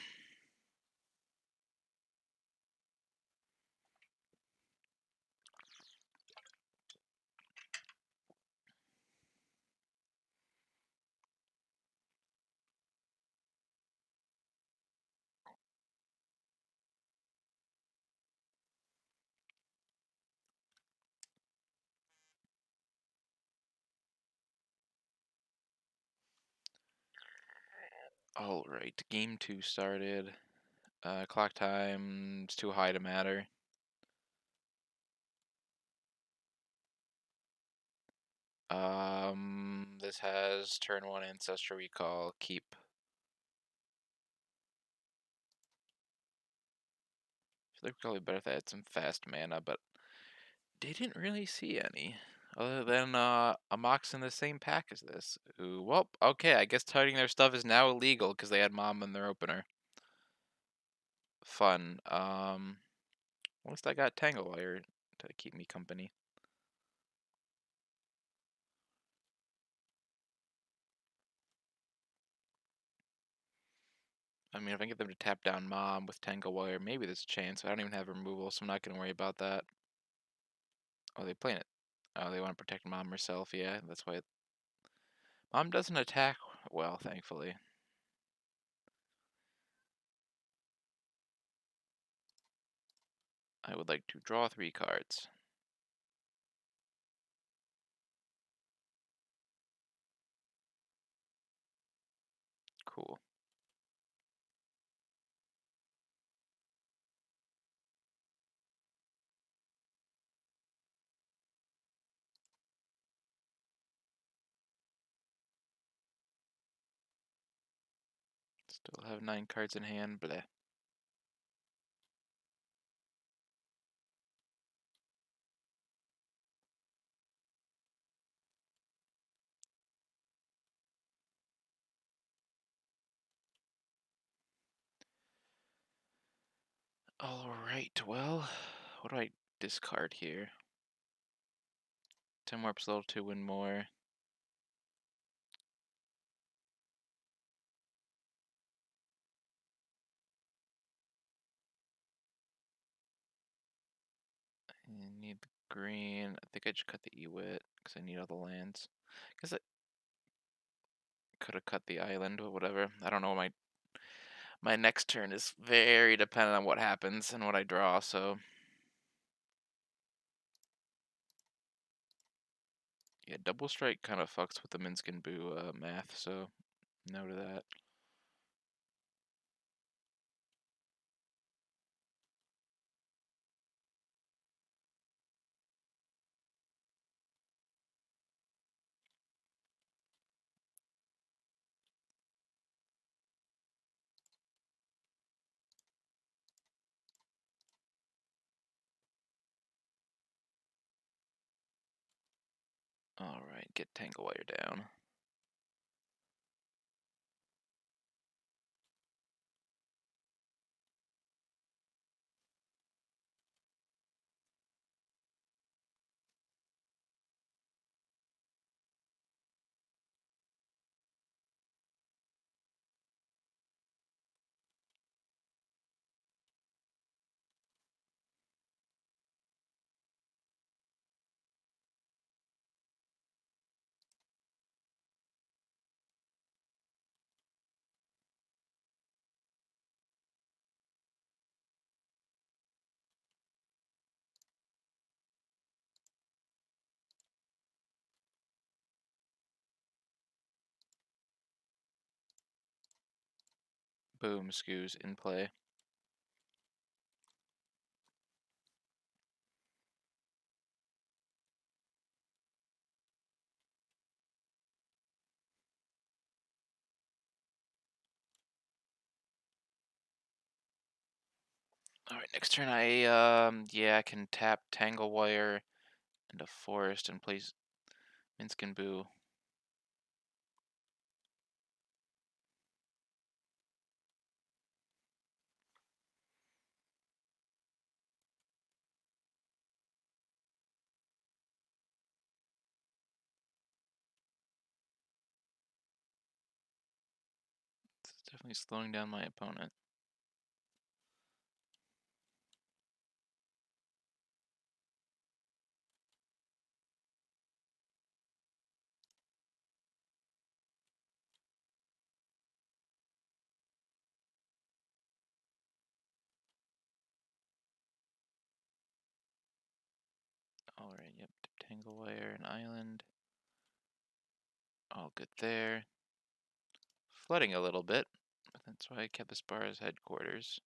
Alright, game 2 started. Clock time's too high to matter. This has turn 1 Ancestral Recall, keep. I feel like probably better if they had some fast mana, but didn't really see any. Other than a Mox in the same pack as this. Who, well, okay, I guess tiding their stuff is now illegal because they had Mom in their opener. Fun. At least I got Tanglewire to keep me company. I mean, if I can get them to tap down Mom with Tanglewire, maybe there's a chance. I don't even have removal, so I'm not going to worry about that. Oh, they playing it. Oh, they want to protect Mom herself. Yeah, that's why. Mom doesn't attack well, thankfully. I would like to draw 3 cards. Cool. Still have 9 cards in hand, bleh. Alright, well, what do I discard here? 10 warps level 2 win more. I need the green. I think I just cut the Ewit because I need all the lands. Guess I could have cut the island or whatever. I don't know. My next turn is very dependent on what happens and what I draw, so. Yeah, double strike kind of fucks with the Minskin Boo math, so no to that. Alright, get Tanglewire down. Boom, Scoos in play. Alright, next turn I can tap Tangle Wire and a Forest and place Minsk and Boo. It's definitely slowing down my opponent. Alright, yep, Tangle Wire and Island. All good there. Flooding a little bit, but that's why I kept this bar as headquarters.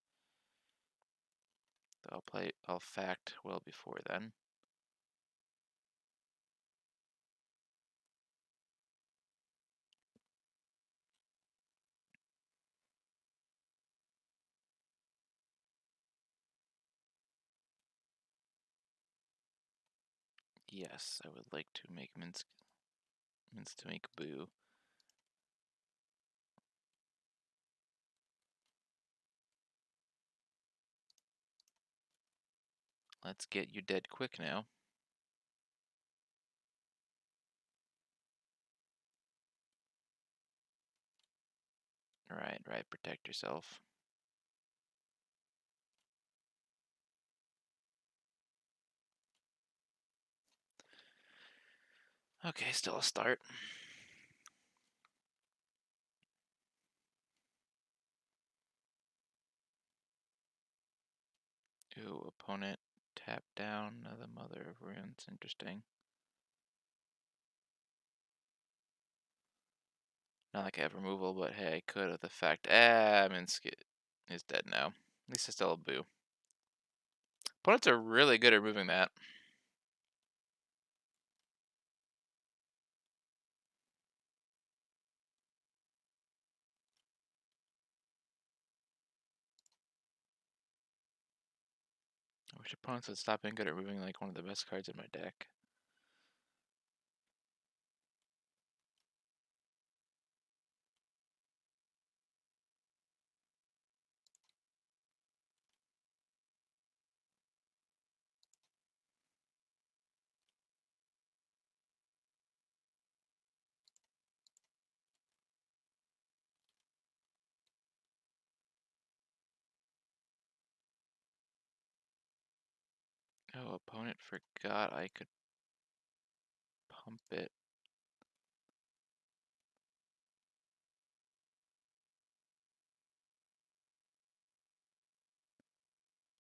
I'll fact well before then. Yes, I would like to make Minsk to make Boo. Let's get you dead quick now. Right, protect yourself. Okay, still a start. Ooh, opponent tap down the Mother of Runes. Interesting. Not like I have removal, but hey, I could have the fact. Minsk is dead now. At least I still have Boo. Opponents are really good at removing that. I wish opponents would stop being good at removing like one of the best cards in my deck. Oh, opponent forgot I could pump it.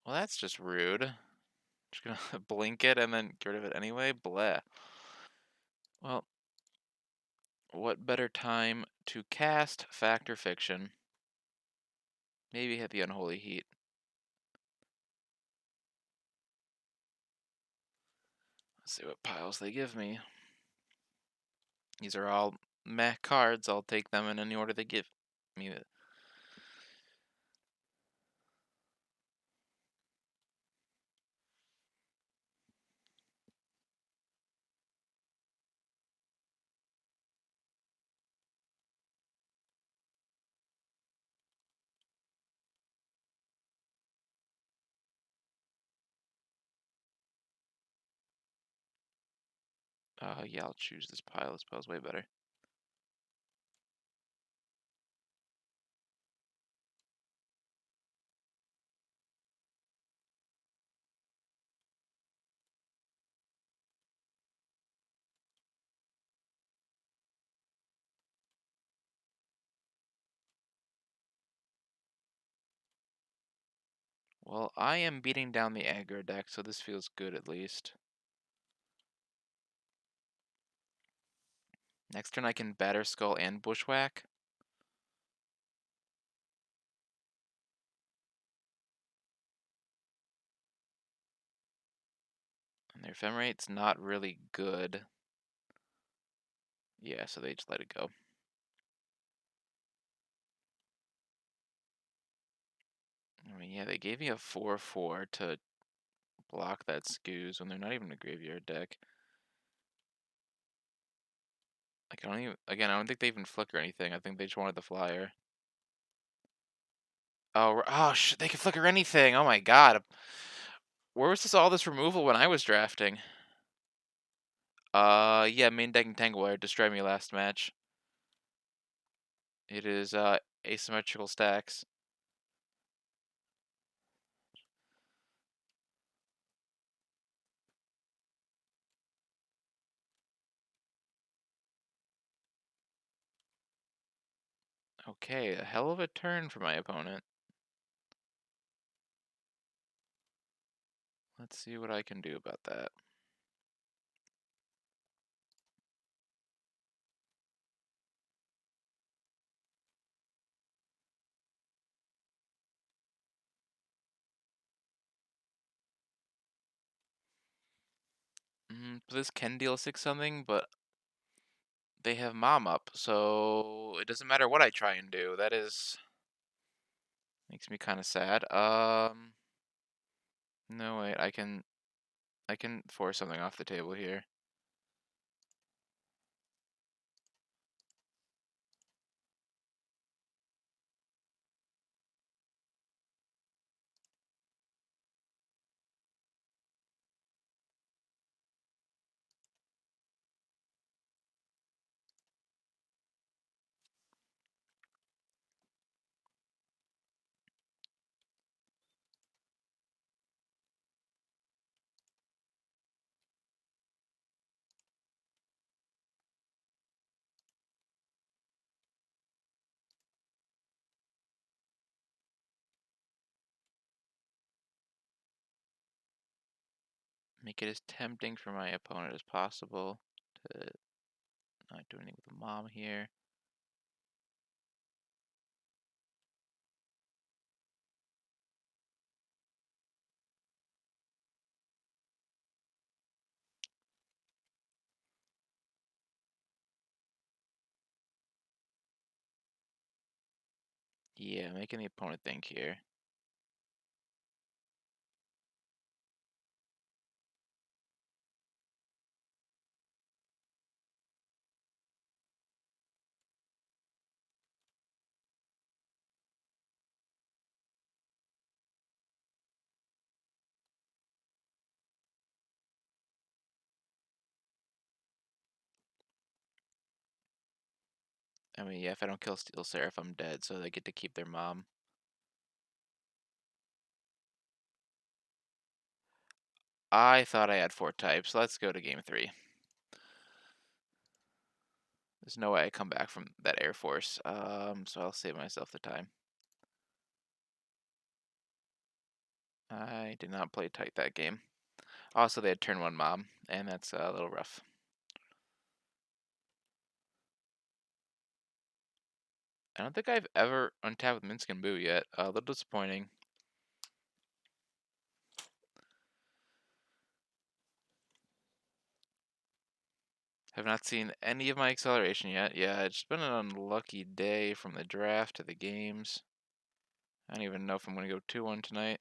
Well, that's just rude. Just gonna blink it and then get rid of it anyway? Bleh. Well, what better time to cast Fact or Fiction? Maybe hit the Unholy Heat. Let's see what piles they give me. These are all meh cards. I'll take them in any order they give me. Yeah, I'll choose this pile. This pile's way better. Well, I am beating down the aggro deck, so this feels good at least. Next turn I can Batter Skull and Bushwhack. And their Ephemerate not really good. Yeah, so they just let it go. I mean, yeah, they gave me a 4/4 to block that Scooze when they're not even a graveyard deck. Like, I don't even, again, I don't think they even flicker anything. I think they just wanted the flyer. Oh, oh, they can flicker anything. Oh my god. Where was all this removal when I was drafting? Yeah, main deck Entangler destroyed me last match. It is, asymmetrical stacks. Okay, a hell of a turn for my opponent. Let's see what I can do about that. This can deal 6 something, but they have Mom up, so it doesn't matter what I try and do. That is makes me kind of sad. No wait, I can force something off the table here. Make it as tempting for my opponent as possible to not do anything with the Mom here. Yeah, making the opponent think here. I mean, yeah, if I don't kill Steel Seraph, I'm dead, so they get to keep their Mom. I thought I had 4 types. Let's go to game 3. There's no way I come back from that Air Force, so I'll save myself the time. I did not play tight that game. Also, they had turn 1 Mom, and that's a little rough. I don't think I've ever untapped with Minsk and Boo yet. A little disappointing. Have not seen any of my acceleration yet. Yeah, it's been an unlucky day from the draft to the games. I don't even know if I'm going to go 2-1 tonight.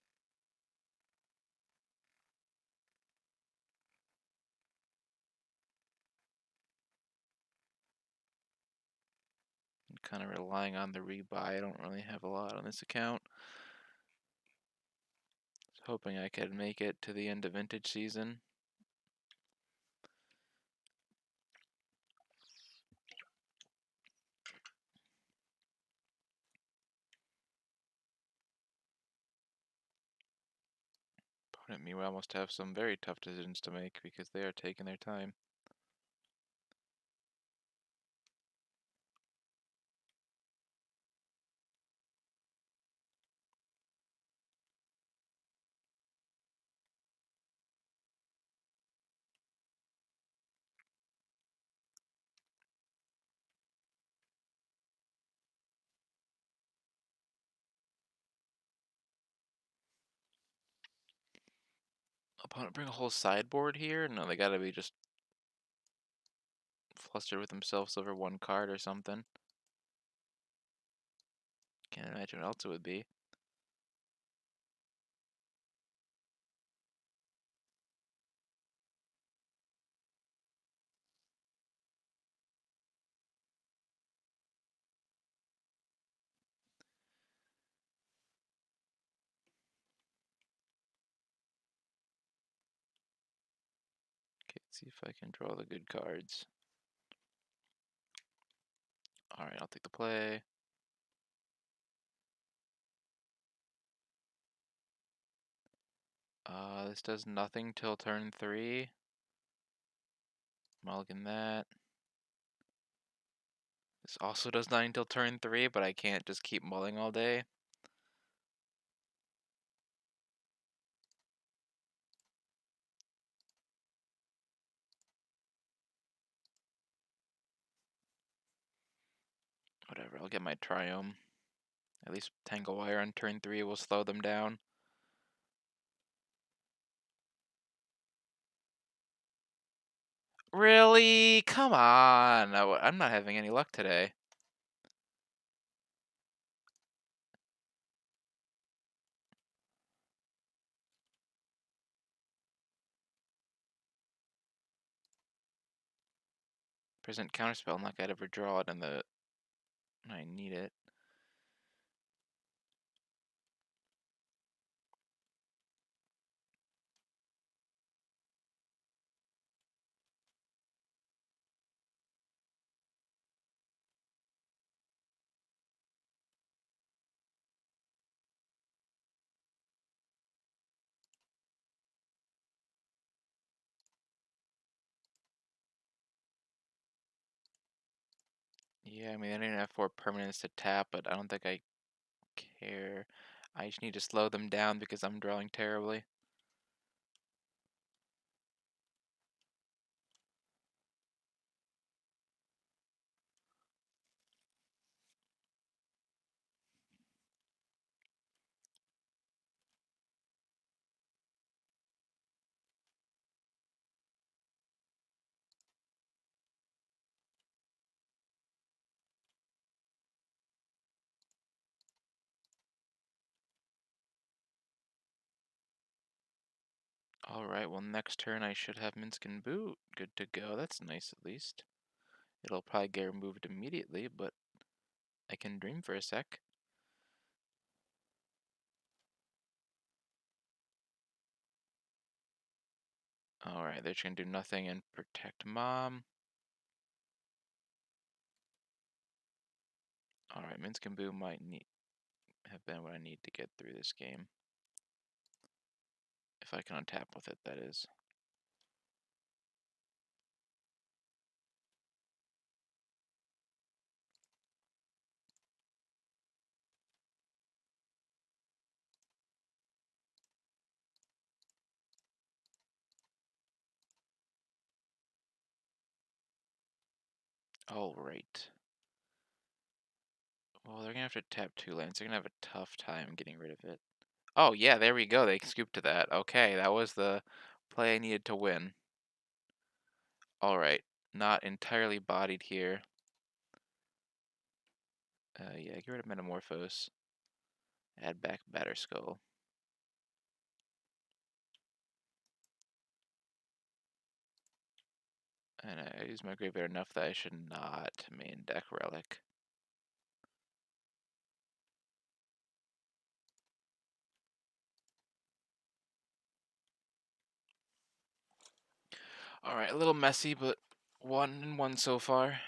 I'm kind of relying on the rebuy. I don't really have a lot on this account. Hoping I could make it to the end of vintage season. Opponent meanwhile must have some very tough decisions to make because they are taking their time. Opponent bring a whole sideboard here? No, they gotta be just flustered with themselves over 1 card or something. Can't imagine what else it would be. see if I can draw the good cards. Alright, I'll take the play. This does nothing till turn 3. Mulligan that. This also does nothing till turn 3, but I can't just keep mulling all day. Whatever, I'll get my Triome. At least Tangle Wire on turn 3 will slow them down. Really? Come on! I'm not having any luck today. Present counterspell, not gonna ever draw it in the... I need it. Yeah, I mean, I didn't have 4 permanents to tap, but I don't think I care. I just need to slow them down because I'm drawing terribly. Alright, well next turn I should have Minsk and Boot. Good to go, that's nice at least. It'll probably get removed immediately, but I can dream for a sec. Alright, they're just gonna do nothing and protect Mom. Alright, Minsk and Boot might have been what I need to get through this game. If I can untap with it, that is. Alright. Well, they're gonna have to tap 2 lands. They're gonna have a tough time getting rid of it. Oh, yeah, there we go. They scooped to that. Okay, that was the play I needed to win. Alright, not entirely bodied here. Yeah, get rid of Metamorphose. Add back Batterskull. And I use my graveyard enough that I should not main deck Relic. Alright, a little messy, but 1-1 so far.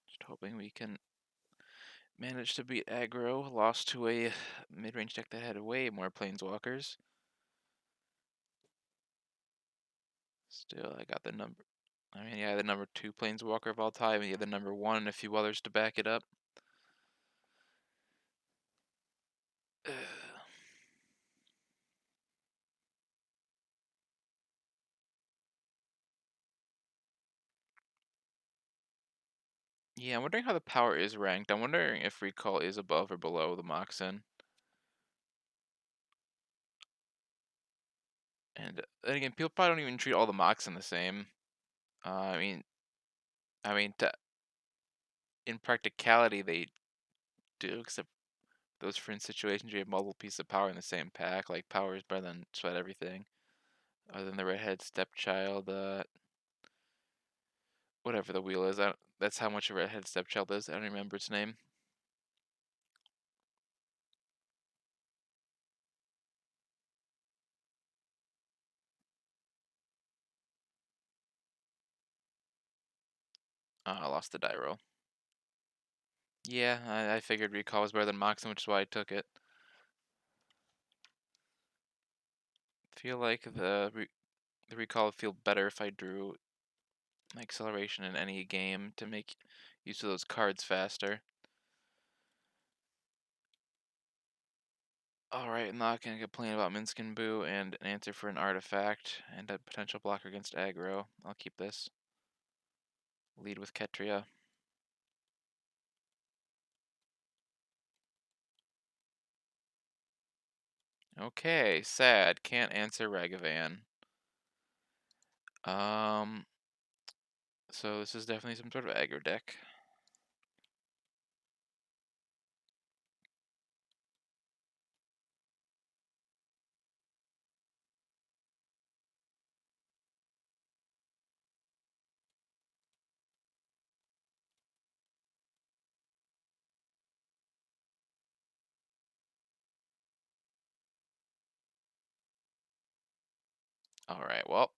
Just hoping we can manage to beat aggro. Lost to a mid-range deck that had way more Planeswalkers. Still, I got the number... I mean, yeah, the number 2 Planeswalker of all time, and yeah, the number 1 and a few others to back it up. Yeah, I'm wondering how the power is ranked. I'm wondering if Recall is above or below the Moxen. And then again, people probably don't even treat all the Moxen the same. I mean, in practicality, they do, except those fringe situations where you have multiple pieces of power in the same pack. Like, power is better than just about everything. Other than the redhead stepchild, whatever the wheel is. That's how much a redhead stepchild is. I don't remember its name. I lost the die roll. Yeah, I figured recall was better than Moxon, which is why I took it. Feel like the recall would feel better if I drew acceleration in any game to make use of those cards faster. Alright, I'm not gonna complain about Minskin Boo and an answer for an artifact and a potential blocker against aggro. I'll keep this. Lead with Ketria. Okay, sad. Can't answer Ragavan. So this is definitely some sort of aggro deck. Alright, well,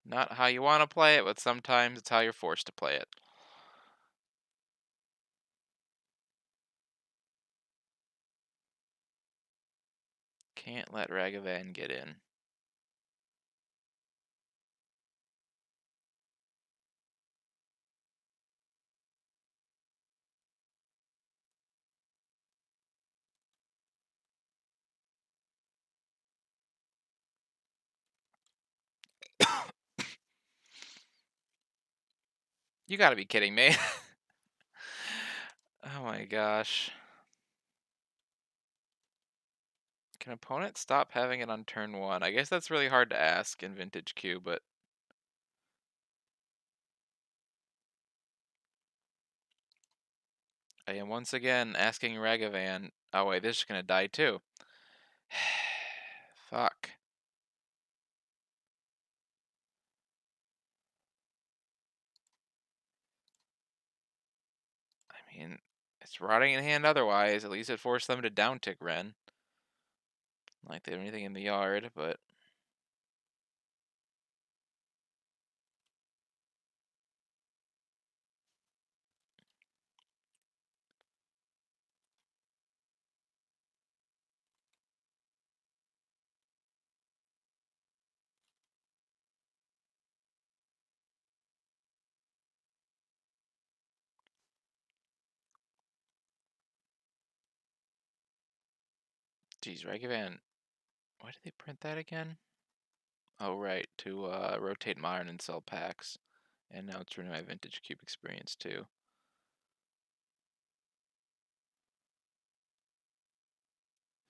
not how you want to play it, but sometimes it's how you're forced to play it. Can't let Ragavan get in. You gotta be kidding me. Oh my gosh. Can opponent stop having it on turn 1? I guess that's really hard to ask in Vintage Q, but I am once again asking Ragavan. Oh wait, this is gonna die too. Fuck. I mean, it's rotting in hand otherwise. At least it forced them to downtick Ren. Like they have anything in the yard, but geez, Ragavan. Why did they print that again? Oh right, to rotate modern and sell packs. And now it's ruining my Vintage Cube experience too.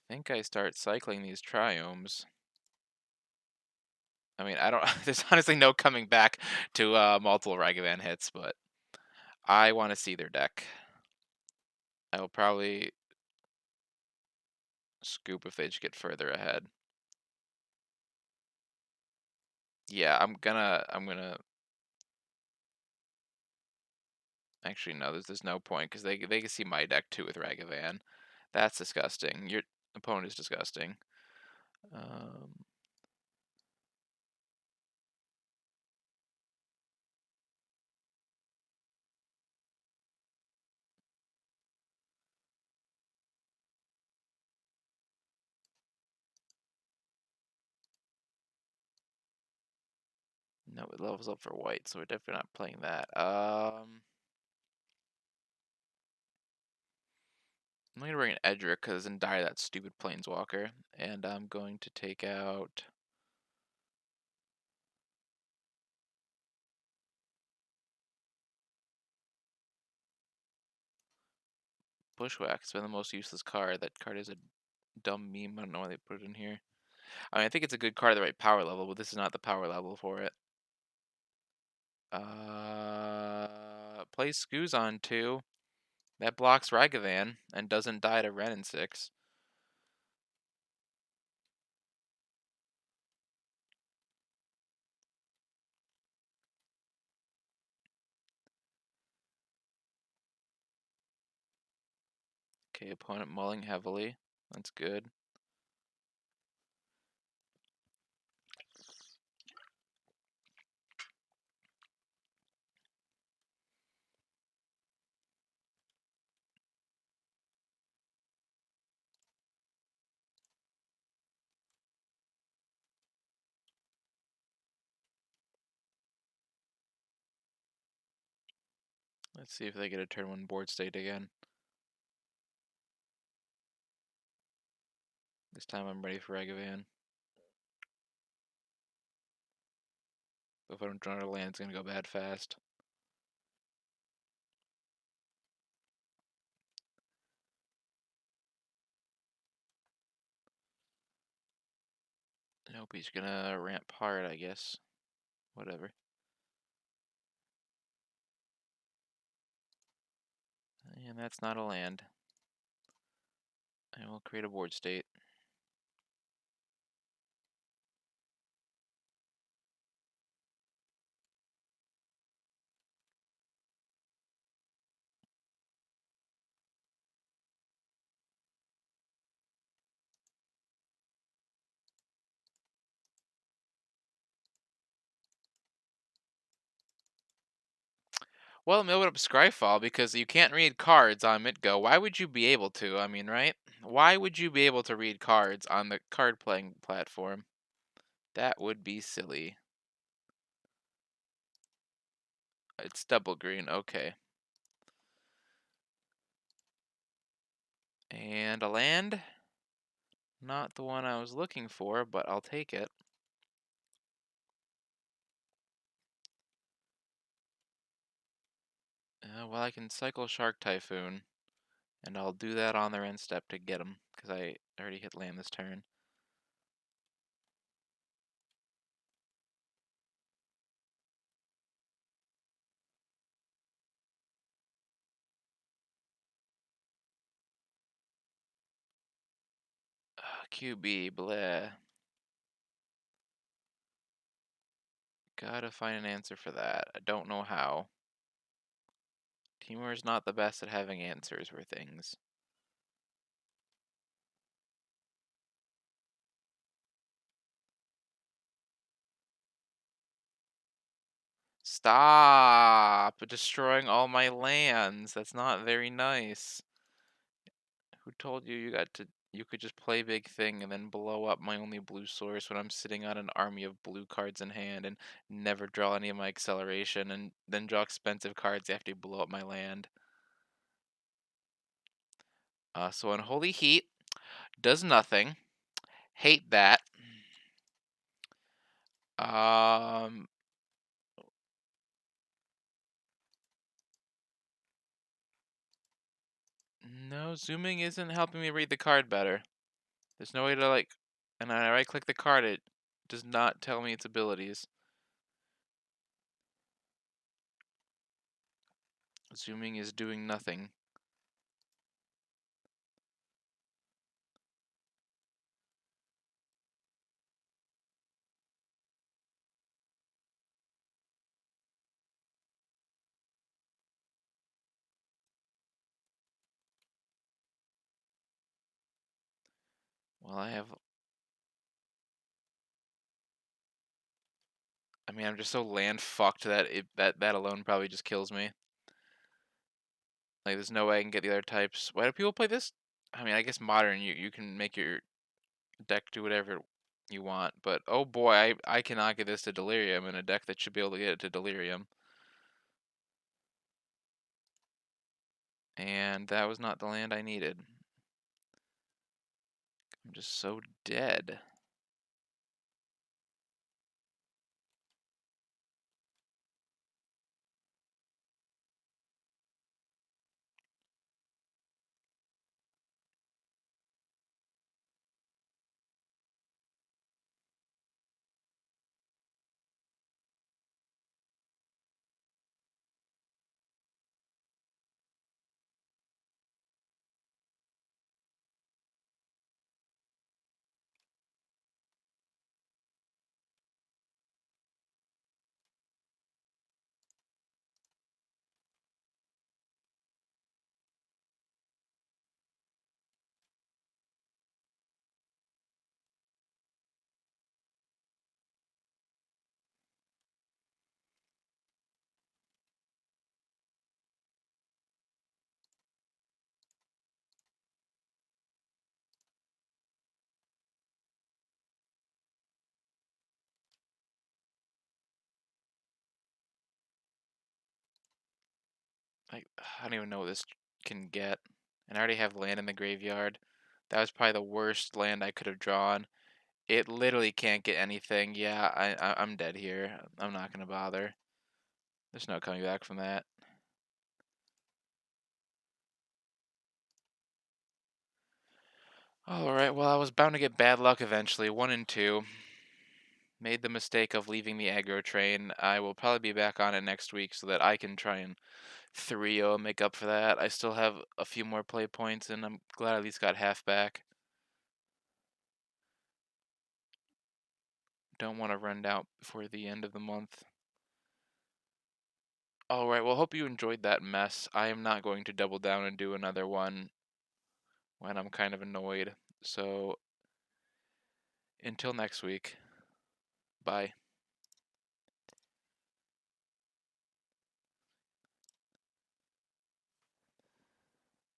I think I start cycling these triomes. I mean, I don't. There's honestly no coming back to multiple Ragavan hits, but I want to see their deck. I will probably scoop if they just get further ahead. Yeah, I'm gonna. Actually, no. There's no point because they can see my deck too with Ragavan. That's disgusting. Your opponent is disgusting. No, it levels up for white, so we're definitely not playing that. I'm going to bring an Edric because in die that stupid Planeswalker, and I'm going to take out Bushwhack. It's been the most useless card. That card is a dumb meme. I don't know why they put it in here. I mean, I think it's a good card at the right power level, but this is not the power level for it. Plays Scoos on 2. That blocks Ragavan and doesn't die to Ren in 6. Okay, opponent mulling heavily. That's good. Let's see if they get a turn 1 board state again. This time I'm ready for Ragavan. If I don't draw a land, it's gonna go bad fast. Nope, he's gonna ramp hard, I guess. Whatever. And that's not a land. I will create a board state. Well, I'm open up Scryfall because you can't read cards on MidGo. Why would you be able to? I mean, right? Why would you be able to read cards on the card playing platform? That would be silly. It's double green, okay. And a land? Not the one I was looking for, but I'll take it. Well, I can cycle Shark Typhoon, and I'll do that on their end step to get them, because I already hit land this turn. QB, bleh. Gotta find an answer for that. I don't know how. Timur's not the best at having answers for things. Stop destroying all my lands. That's not very nice. Who told you you could just play big thing and then blow up my only blue source when I'm sitting on an army of blue cards in hand and never draw any of my acceleration and then draw expensive cards after you blow up my land? So Unholy Heat does nothing. Hate that. Um, no, zooming isn't helping me read the card better. There's no way to and I right click the card, it does not tell me its abilities. Zooming is doing nothing. Well, I mean, I'm just so land fucked that that alone probably just kills me. Like, there's no way I can get the other types. Why do people play this? I mean, I guess modern, you can make your deck do whatever you want, but oh boy, I cannot get this to Delirium in a deck that should be able to get it to Delirium. And that was not the land I needed. I'm just so dead. I don't even know what this can get. And I already have land in the graveyard. That was probably the worst land I could have drawn. It literally can't get anything. Yeah, I'm dead here. I'm not gonna bother. There's no coming back from that. Alright, well I was bound to get bad luck eventually. 1 and 2. Made the mistake of leaving the aggro train. I will probably be back on it next week so that I can try and 3-0 make up for that. I still have a few more play points and I'm glad I at least got half back. Don't want to run out before the end of the month. Alright, well hope you enjoyed that mess. I am not going to double down and do another one when I'm kind of annoyed. So until next week, bye.